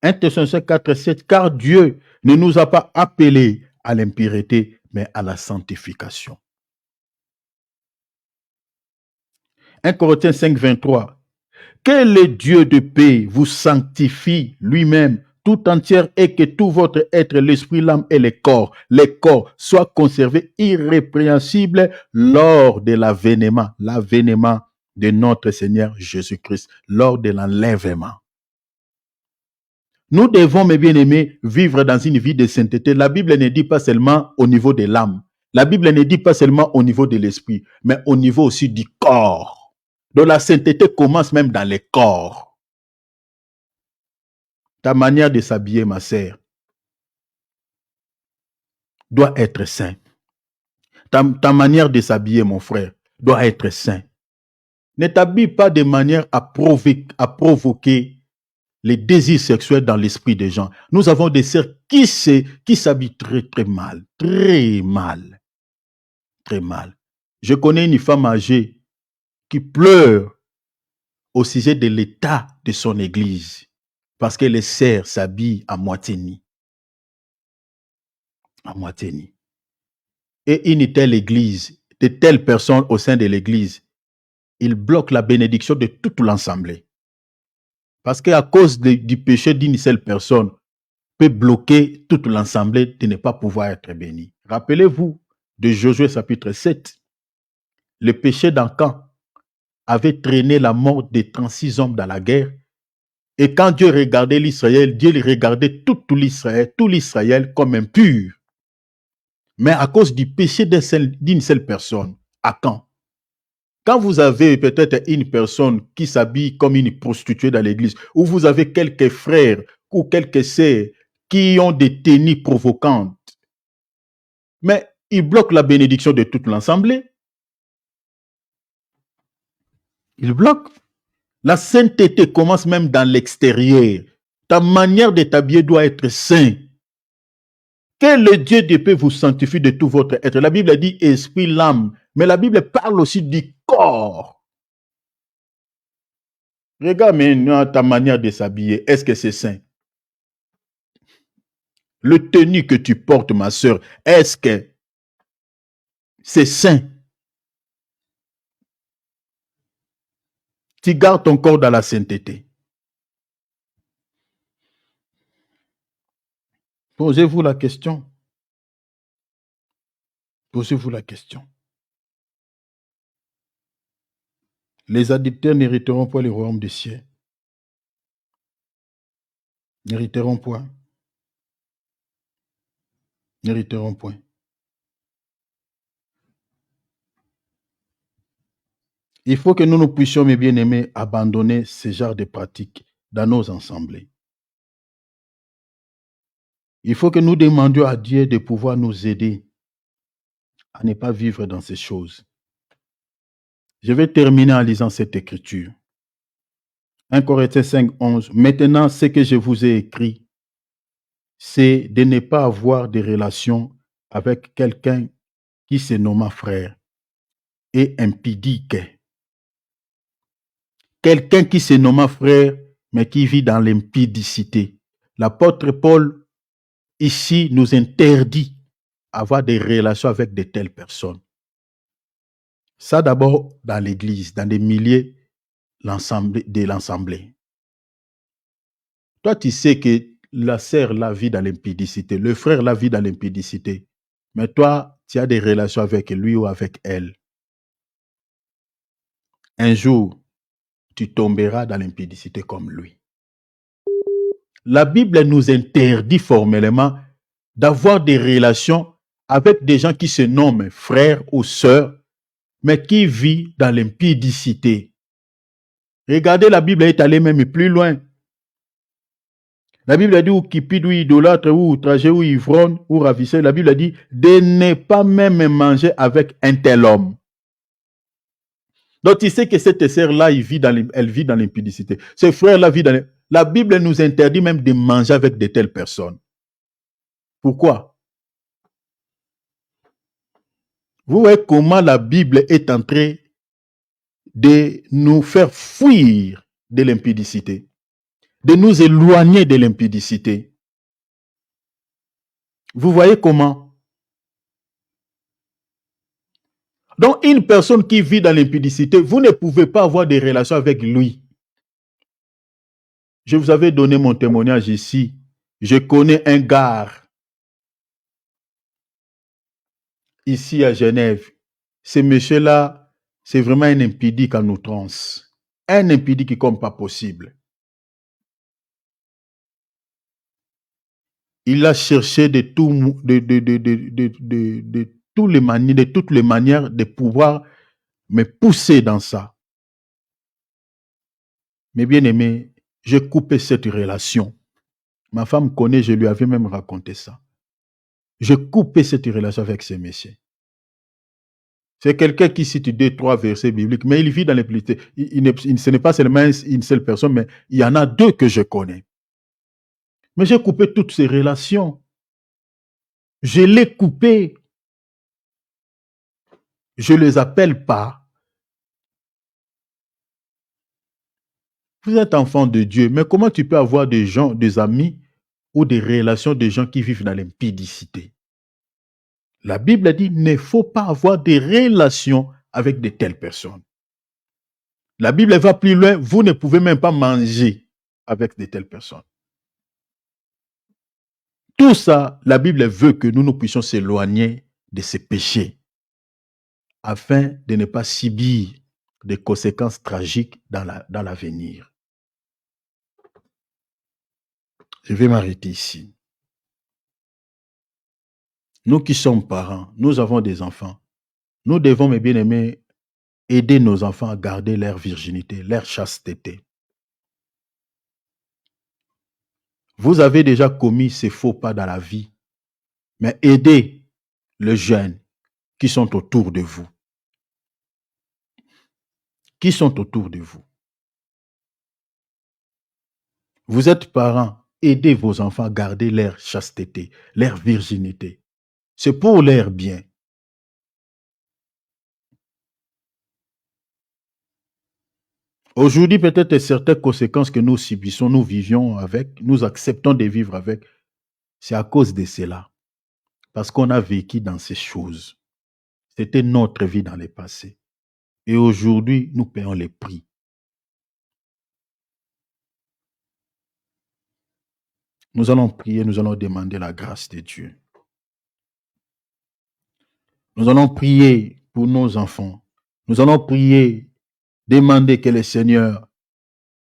1 Thessaloniciens 4, 7, car Dieu ne nous a pas appelés à l'impureté, mais à la sanctification. 1 Corinthiens 5, 23, que le Dieu de paix vous sanctifie lui-même tout entière et que tout votre être, l'esprit, l'âme et le corps soient conservés irrépréhensibles lors de l'avènement de notre Seigneur Jésus-Christ, lors de l'enlèvement. Nous devons, mes bien-aimés, vivre dans une vie de sainteté. La Bible ne dit pas seulement au niveau de l'âme. La Bible ne dit pas seulement au niveau de l'esprit, mais au niveau aussi du corps. Donc la sainteté commence même dans le corps. Ta manière de s'habiller, ma sœur, doit être sain. Ta manière de s'habiller, mon frère, doit être sain. Ne t'habille pas de manière à provoquer les désirs sexuels dans l'esprit des gens. Nous avons des sœurs qui s'habillent très, très mal. Très mal. Très mal. Je connais une femme âgée qui pleure au sujet de l'état de son église parce que les sœurs s'habillent à moitié nues. À moitié nues. Et une telle église, de telles personnes au sein de l'église, ils bloquent la bénédiction de toute l'assemblée. Parce qu'à cause du péché d'une seule personne, peut bloquer toute l'assemblée de ne pas pouvoir être bénie. Rappelez-vous de Josué chapitre 7. Le péché d'Achan avait traîné la mort de 36 hommes dans la guerre. Et quand Dieu regardait l'Israël, Dieu regardait tout l'Israël comme impur. Mais à cause du péché d'une seule personne, Achan. Quand vous avez peut-être une personne qui s'habille comme une prostituée dans l'église, ou vous avez quelques frères ou quelques sœurs qui ont des tenues provocantes, mais ils bloquent la bénédiction de toute l'assemblée. Ils bloquent. La sainteté commence même dans l'extérieur. Ta manière de t'habiller doit être sainte. Que le Dieu de paix vous sanctifie de tout votre être. La Bible dit esprit, l'âme, mais la Bible parle aussi du corps. Regarde maintenant ta manière de s'habiller. Est-ce que c'est sain? Le tenue que tu portes, ma soeur, est-ce que c'est sain? Tu gardes ton corps dans la sainteté. Posez-vous la question. Posez-vous la question. Les adultères n'hériteront pas le royaume des cieux. N'hériteront point. N'hériteront point. Il faut que nous nous puissions, mes bien-aimés, abandonner ce genre de pratiques dans nos assemblées. Il faut que nous demandions à Dieu de pouvoir nous aider à ne pas vivre dans ces choses. Je vais terminer en lisant cette écriture. 1 Corinthiens 5, 11. Maintenant, ce que je vous ai écrit, c'est de ne pas avoir de relation avec quelqu'un qui se nomme frère et impudique. Quelqu'un qui se nomme frère, mais qui vit dans l'impudicité. L'apôtre Paul, ici, nous interdit d'avoir des relations avec de telles personnes. Ça d'abord dans l'église, dans des milliers de l'assemblée. Toi, tu sais que la sœur la vit dans l'impudicité, le frère la vit dans l'impudicité, mais toi, tu as des relations avec lui ou avec elle. Un jour, tu tomberas dans l'impudicité comme lui. La Bible nous interdit formellement d'avoir des relations avec des gens qui se nomment frères ou sœurs, mais qui vivent dans l'impudicité. Regardez, la Bible est allée même plus loin. La Bible a dit ou cupide, ou idolâtre, ou outragé, ou ivrogne, ou ravisseur. La Bible a dit de ne pas même manger avec un tel homme. Donc tu sais que cette sœur-là, elle vit dans l'impudicité. Ce frère-là vit dans... La Bible nous interdit même de manger avec de telles personnes. Pourquoi? Vous voyez comment la Bible est en train de nous faire fuir de l'impudicité, de nous éloigner de l'impudicité. Vous voyez comment? Donc, une personne qui vit dans l'impudicité, vous ne pouvez pas avoir des relations avec lui. Je vous avais donné mon témoignage ici. Je connais un gars ici à Genève. Ce monsieur-là, c'est vraiment un impudique en outrance. Un impudique comme pas possible. Il a cherché de toutes les manières de pouvoir me pousser dans ça. Mais bien aimé, j'ai coupé cette relation. Ma femme connaît, je lui avais même raconté ça. J'ai coupé cette relation avec ce monsieur. C'est quelqu'un qui cite 2-3 versets bibliques, mais il vit dans l'impudicité. Ce n'est pas seulement une seule personne, mais il y en a 2 que je connais. Mais j'ai coupé toutes ces relations. Je les coupées. Je ne les appelle pas. Vous êtes enfant de Dieu, mais comment tu peux avoir des gens, des amis ou des relations de gens qui vivent dans l'impudicité? La Bible dit qu'il ne faut pas avoir des relations avec de telles personnes. La Bible va plus loin, vous ne pouvez même pas manger avec de telles personnes. Tout ça, la Bible veut que nous puissions s'éloigner de ces péchés afin de ne pas subir des conséquences tragiques dans l'avenir. Je vais m'arrêter ici. Nous qui sommes parents, nous avons des enfants. Nous devons, mes bien-aimés, aider nos enfants à garder leur virginité, leur chasteté. Vous avez déjà commis ces faux pas dans la vie, mais aidez les jeunes qui sont autour de vous. Qui sont autour de vous. Vous êtes parents, aidez vos enfants à garder leur chasteté, leur virginité. C'est pour leur bien. Aujourd'hui, peut-être certaines conséquences que nous subissons, nous vivions avec, nous acceptons de vivre avec, c'est à cause de cela. Parce qu'on a vécu dans ces choses. C'était notre vie dans le passé. Et aujourd'hui, nous payons les prix. Nous allons prier, nous allons demander la grâce de Dieu. Nous allons prier pour nos enfants. Nous allons prier, demander que le Seigneur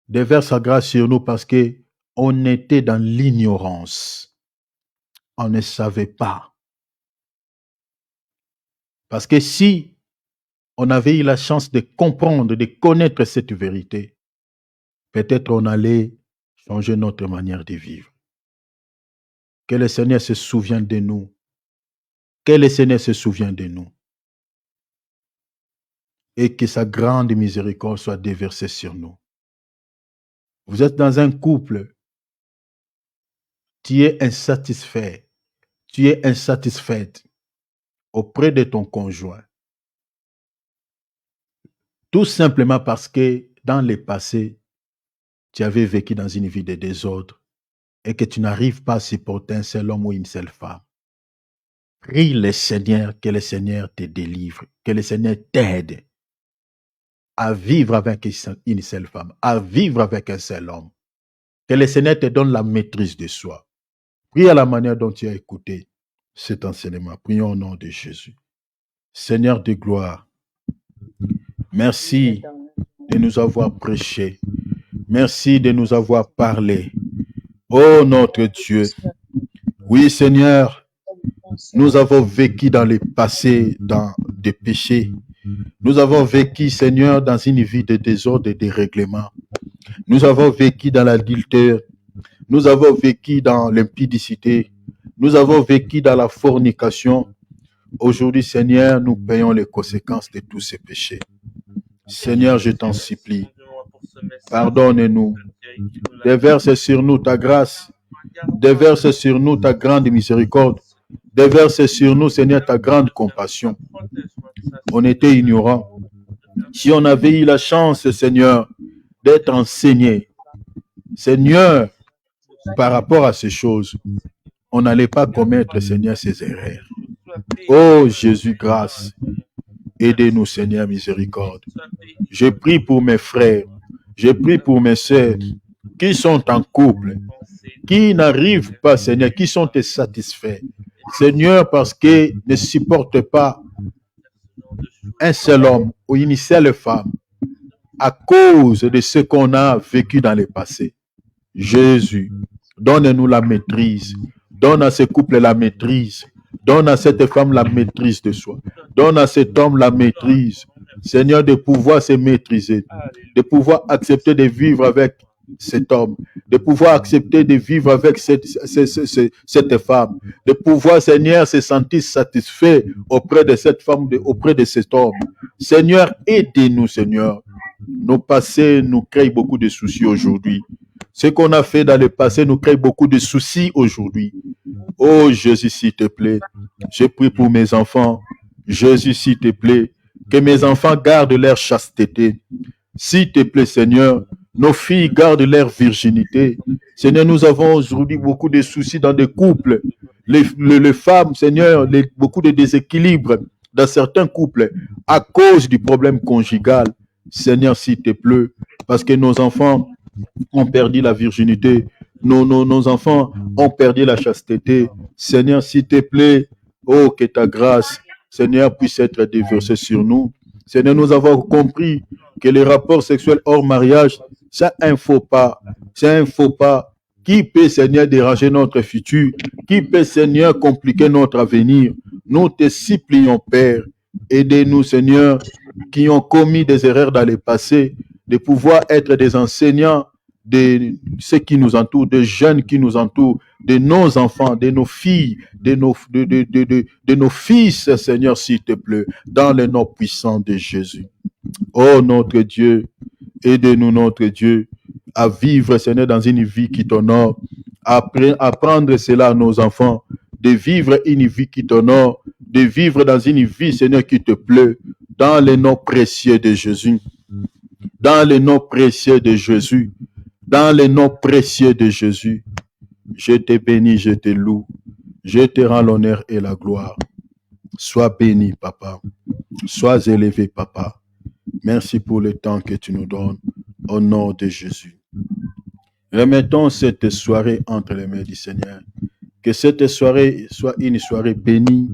déverse sa grâce sur nous parce qu'on était dans l'ignorance. On ne savait pas. Parce que si on avait eu la chance de comprendre, de connaître cette vérité, peut-être on allait changer notre manière de vivre. Que le Seigneur se souvienne de nous. Que le Seigneur se souvienne de nous. Et que sa grande miséricorde soit déversée sur nous. Vous êtes dans un couple, tu es insatisfait, tu es insatisfaite auprès de ton conjoint. Tout simplement parce que dans le passé, tu avais vécu dans une vie de désordre et que tu n'arrives pas à supporter un seul homme ou une seule femme. Prie le Seigneur, que le Seigneur te délivre, que le Seigneur t'aide à vivre avec une seule femme, à vivre avec un seul homme. Que le Seigneur te donne la maîtrise de soi. Prie à la manière dont tu as écouté cet enseignement. Prions au nom de Jésus. Seigneur de gloire, merci de nous avoir prêché. Merci de nous avoir parlé. Oh notre Dieu, oui Seigneur, nous avons vécu dans le passé, dans des péchés. Nous avons vécu, Seigneur, dans une vie de désordre et de règlement. Nous avons vécu dans l'adultère. Nous avons vécu dans l'impudicité. Nous avons vécu dans la fornication. Aujourd'hui, Seigneur, nous payons les conséquences de tous ces péchés. Seigneur, je t'en supplie, pardonne-nous. Déverse sur nous ta grâce. Déverse sur nous ta grande miséricorde. Déverse sur nous, Seigneur, ta grande compassion. On était ignorants. Si on avait eu la chance, Seigneur, d'être enseigné, Seigneur, par rapport à ces choses, on n'allait pas commettre, Seigneur, ces erreurs. Oh Jésus, grâce, aidez-nous, Seigneur, miséricorde. Je prie pour mes frères, je prie pour mes sœurs qui sont en couple, qui n'arrivent pas, Seigneur, qui sont insatisfaits. Seigneur, parce qu'ils ne supportent pas un seul homme ou une seule femme à cause de ce qu'on a vécu dans le passé. Jésus, donne-nous la maîtrise. Donne à ce couple la maîtrise. Donne à cette femme la maîtrise de soi. Donne à cet homme la maîtrise. Seigneur, de pouvoir se maîtriser. De pouvoir accepter de vivre avec cet homme. De pouvoir accepter de vivre avec cette femme. De pouvoir, Seigneur, se sentir satisfait auprès de cette femme, auprès de cet homme. Seigneur, aidez-nous, Seigneur. Nos passés nous créent beaucoup de soucis aujourd'hui. Ce qu'on a fait dans le passé nous crée beaucoup de soucis aujourd'hui. Oh Jésus, s'il te plaît, je prie pour mes enfants. Jésus, s'il te plaît, que mes enfants gardent leur chasteté. S'il te plaît, Seigneur, nos filles gardent leur virginité. Seigneur, nous avons aujourd'hui beaucoup de soucis dans des couples. Les femmes, Seigneur, beaucoup de déséquilibres dans certains couples à cause du problème conjugal. Seigneur, s'il te plaît, parce que nos enfants ont perdu la virginité. Nos enfants ont perdu la chasteté. Seigneur, s'il te plaît, oh, que ta grâce, Seigneur, puisse être déversée sur nous. Seigneur, nous avons compris que les rapports sexuels hors mariage, c'est un faux pas. C'est un faux pas. Qui peut, Seigneur, déranger notre futur? Qui peut, Seigneur, compliquer notre avenir? Nous te supplions, Père. Aidez-nous, Seigneur, qui ont commis des erreurs dans le passé, de pouvoir être des enseignants de ceux qui nous entourent, des jeunes qui nous entourent, de nos enfants, de nos filles, de nos fils, Seigneur, s'il te plaît, dans le nom puissant de Jésus. Oh notre Dieu, aide-nous, notre Dieu, à vivre, Seigneur, dans une vie qui t'honore, à apprendre cela à nos enfants, de vivre une vie qui t'honore, de vivre dans une vie, Seigneur, qui te plaît, dans le nom précieux de Jésus. Dans le nom précieux de Jésus. Dans le nom précieux de Jésus. Je te bénis, je te loue. Je te rends l'honneur et la gloire. Sois béni, Papa. Sois élevé, Papa. Merci pour le temps que tu nous donnes. Au nom de Jésus. Remettons cette soirée entre les mains du Seigneur. Que cette soirée soit une soirée bénie,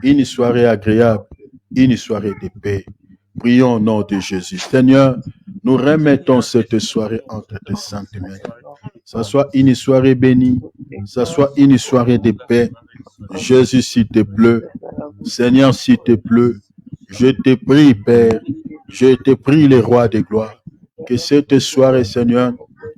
une soirée agréable, une soirée de paix. Prions au nom de Jésus. Seigneur, nous remettons cette soirée entre tes saintes mains. Ça soit une soirée bénie, ça soit une soirée de paix. Jésus, s'il te plaît. Seigneur, s'il te plaît. Je te prie, Père, je te prie, le roi des gloires, que cette soirée, Seigneur,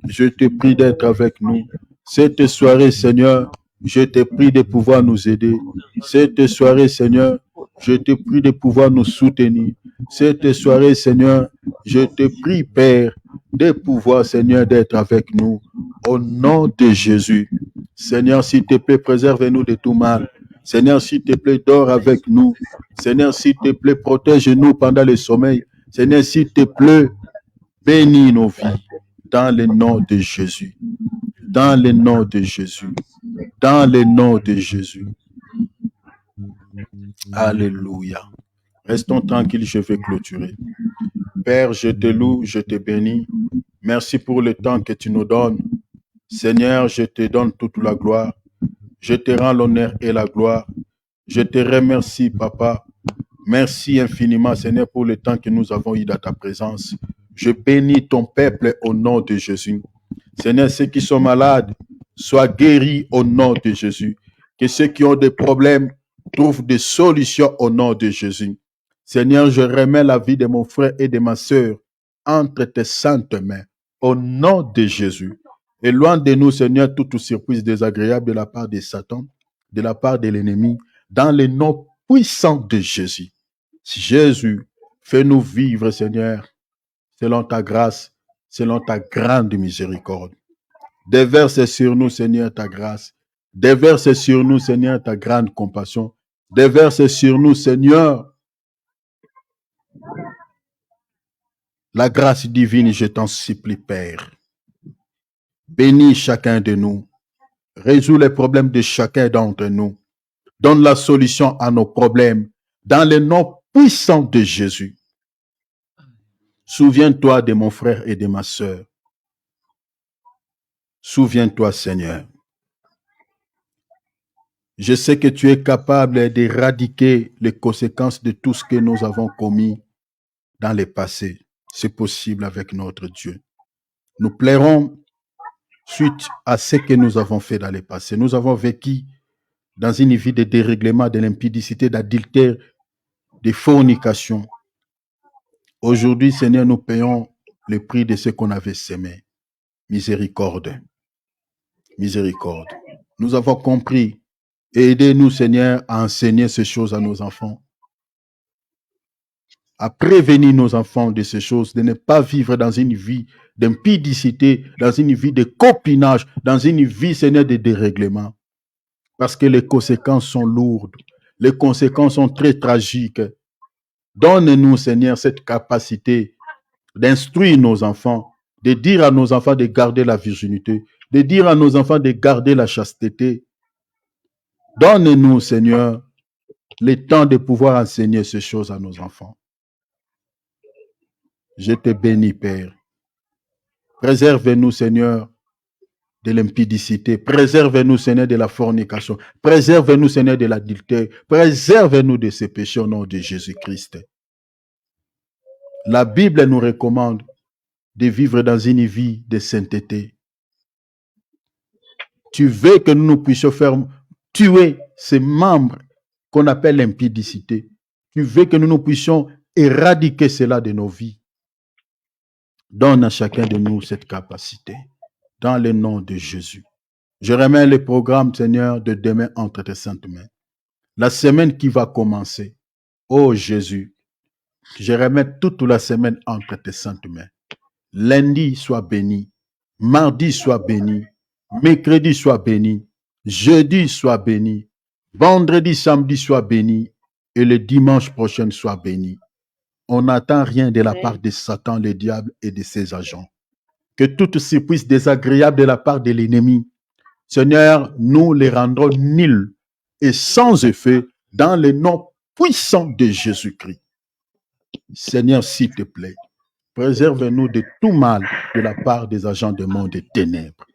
je te prie d'être avec nous. Cette soirée, Seigneur, je te prie de pouvoir nous aider. Cette soirée, Seigneur, je te prie de pouvoir nous soutenir. Cette soirée, Seigneur, je te prie, Père, de pouvoir, Seigneur, d'être avec nous. Au nom de Jésus. Seigneur, s'il te plaît, préserve-nous de tout mal. Seigneur, s'il te plaît, dors avec nous. Seigneur, s'il te plaît, protège-nous pendant le sommeil. Seigneur, s'il te plaît, bénis nos vies. Dans le nom de Jésus. Dans le nom de Jésus. Dans le nom de Jésus. Alléluia. Restons tranquilles, je vais clôturer. Père, je te loue, je te bénis. Merci pour le temps que tu nous donnes. Seigneur, je te donne toute la gloire. Je te rends l'honneur et la gloire. Je te remercie, Papa. Merci infiniment, Seigneur, pour le temps que nous avons eu dans ta présence. Je bénis ton peuple au nom de Jésus. Seigneur, ceux qui sont malades, soient guéris au nom de Jésus. Que ceux qui ont des problèmes trouvent des solutions au nom de Jésus. Seigneur, je remets la vie de mon frère et de ma sœur entre tes saintes mains, au nom de Jésus. Et loin de nous, Seigneur, toute surprise désagréable de la part de Satan, de la part de l'ennemi, dans le nom puissant de Jésus. Jésus, fais-nous vivre, Seigneur, selon ta grâce, selon ta grande miséricorde. Déverse sur nous, Seigneur, ta grâce. Déverse sur nous, Seigneur, ta grande compassion. Déverse sur nous, Seigneur, la grâce divine, je t'en supplie, Père. Bénis chacun de nous. Résous les problèmes de chacun d'entre nous. Donne la solution à nos problèmes dans le nom puissant de Jésus. Souviens-toi de mon frère et de ma sœur. Souviens-toi, Seigneur. Je sais que tu es capable d'éradiquer les conséquences de tout ce que nous avons commis dans le passé. C'est possible avec notre Dieu. Nous plairons suite à ce que nous avons fait dans le passé. Nous avons vécu dans une vie de dérèglement, de l'impudicité, d'adultère, de fornication. Aujourd'hui, Seigneur, nous payons le prix de ce qu'on avait sémé. Miséricorde. Miséricorde. Nous avons compris. Et aidez-nous, Seigneur, à enseigner ces choses à nos enfants. À prévenir nos enfants de ces choses, de ne pas vivre dans une vie d'impudicité, dans une vie de copinage, dans une vie, Seigneur, de dérèglement. Parce que les conséquences sont lourdes. Les conséquences sont très tragiques. Donne-nous, Seigneur, cette capacité d'instruire nos enfants, de dire à nos enfants de garder la virginité, de dire à nos enfants de garder la chasteté. Donne-nous, Seigneur, le temps de pouvoir enseigner ces choses à nos enfants. Je te bénis, Père. Préserve-nous, Seigneur, de l'impudicité. Préserve-nous, Seigneur, de la fornication. Préserve-nous, Seigneur, de l'adultère. Préserve-nous de ces péchés au nom de Jésus-Christ. La Bible nous recommande de vivre dans une vie de sainteté. Tu veux que nous puissions faire tuer ces membres qu'on appelle l'impudicité. Tu veux que nous puissions éradiquer cela de nos vies. Donne à chacun de nous cette capacité. Dans le nom de Jésus. Je remets le programme, Seigneur, de demain entre tes saintes mains. La semaine qui va commencer. Oh Jésus, je remets toute la semaine entre tes saintes mains. Lundi soit béni. Mardi soit béni. Mercredi soit béni. Jeudi soit béni. Vendredi, samedi soit béni. Et le dimanche prochain soit béni. On n'attend rien de la part de Satan, le diable et de ses agents. Que toute surprise désagréable de la part de l'ennemi, Seigneur, nous les rendrons nuls et sans effet dans le nom puissant de Jésus-Christ. Seigneur, s'il te plaît, préserve-nous de tout mal de la part des agents du monde des ténèbres.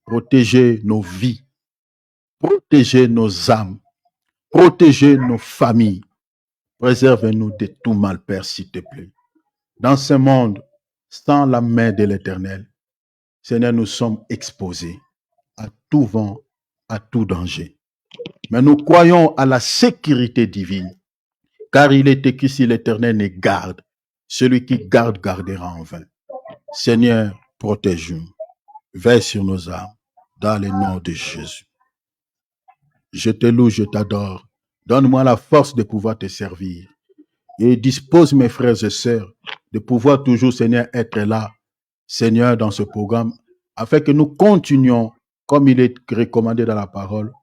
Protégez nos vies, protégez nos âmes, protégez nos familles. Préserve-nous de tout mal, Père, s'il te plaît. Dans ce monde, sans la main de l'Éternel, Seigneur, nous sommes exposés à tout vent, à tout danger. Mais nous croyons à la sécurité divine. Car il est écrit, si l'Éternel ne garde, celui qui garde gardera en vain. Seigneur, protège-nous. Veille sur nos âmes, dans le nom de Jésus. Je te loue, je t'adore. Donne-moi la force de pouvoir te servir. Et dispose mes frères et sœurs de pouvoir toujours, Seigneur, être là, Seigneur, dans ce programme, afin que nous continuions, comme il est recommandé dans la parole,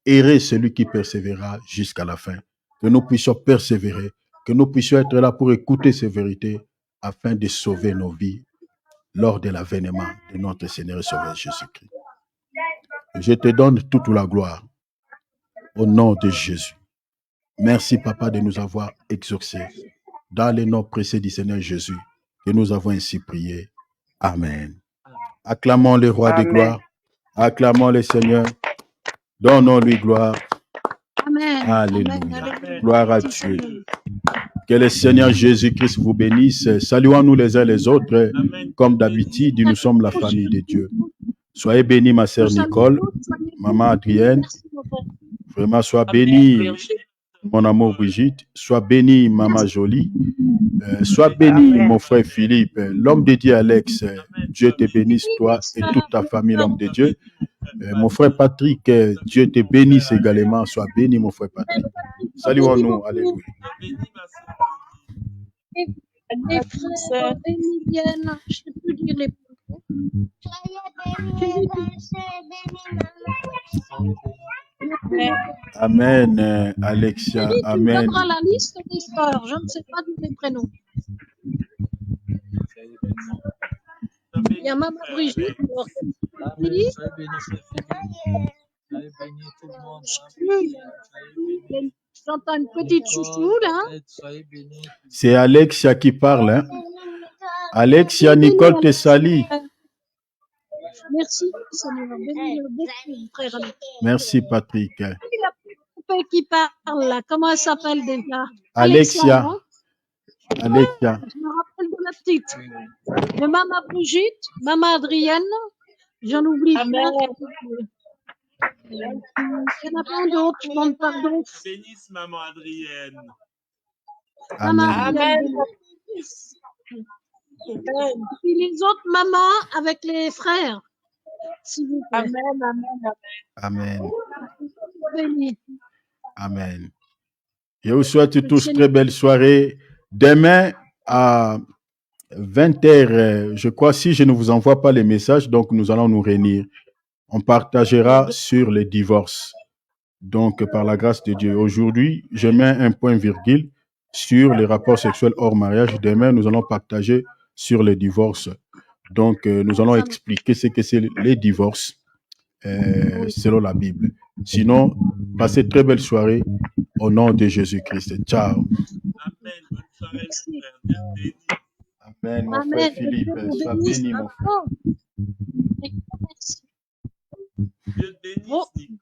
errer celui qui persévérera jusqu'à la fin. Que nous puissions persévérer, que nous puissions être là pour écouter ces vérités, afin de sauver nos vies lors de l'avènement de notre Seigneur et Sauveur Jésus-Christ. Je te donne toute la gloire au nom de Jésus. Merci, Papa, de nous avoir exaucés. Dans le nom précieux du Seigneur Jésus, que nous avons ainsi prié. Amen. Acclamons le roi de gloire. Acclamons le Seigneur. Donnons-lui gloire. Amen. Alléluia. Amen. Gloire à Dieu. Que le Seigneur Jésus-Christ vous bénisse. Saluons-nous les uns les autres. Comme d'habitude, nous sommes la famille de Dieu. Soyez bénis, ma sœur Nicole, maman Adrienne. Vraiment, sois bénie, mon amour Brigitte. Sois bénie, maman Jolie. Sois béni, mon frère Philippe, l'homme de Dieu Alex. Dieu te bénisse, toi et toute ta famille, l'homme de Dieu. Mon frère Patrick, Dieu te bénisse également. Sois béni, mon frère Patrick. Saluons-nous. Alléluia. Les frères bénis viennent, je ne sais plus dire les prénoms. Amen, Alexia. Amen. Tu donneras la liste des sœurs, je ne sais pas dire les prénoms. Il y a maman Brigitte, j'entends une petite chouchou là. C'est Alexia qui parle. Hein? Alexia, Nicole te salue. Merci, Seigneur. Bénis beaucoup, frère. Merci, Patrick. La poupée qui parle là, comment elle s'appelle déjà? Alexia. Non? Alexia. Je me rappelle de la petite. De maman Brigitte, maman Adrienne, j'en oublie plein. Il y en a plein d'autres, je m'en pardon. Bénisse maman Adrienne. Maman Amen. Adrienne. Et puis les autres mamans avec les frères, s'il vous plaît. Amen. Béni. Amen. Je vous souhaite tous une très belle soirée. Demain à 20h, je crois, si je ne vous envoie pas les messages, donc nous allons nous réunir. On partagera sur les divorces. Donc, par la grâce de Dieu. Aujourd'hui, je mets un point virgule sur les rapports sexuels hors mariage. Demain, nous allons partager sur les divorces. Donc, nous allons expliquer ce que c'est les divorces selon la Bible. Sinon, passez très belle soirée au nom de Jésus-Christ. Ciao. Amen. Bonne soirée, frère. Dieu bénisse. Amen, mon frère Philippe. Sois béni, mon frère. Dieu bénisse, Nicole.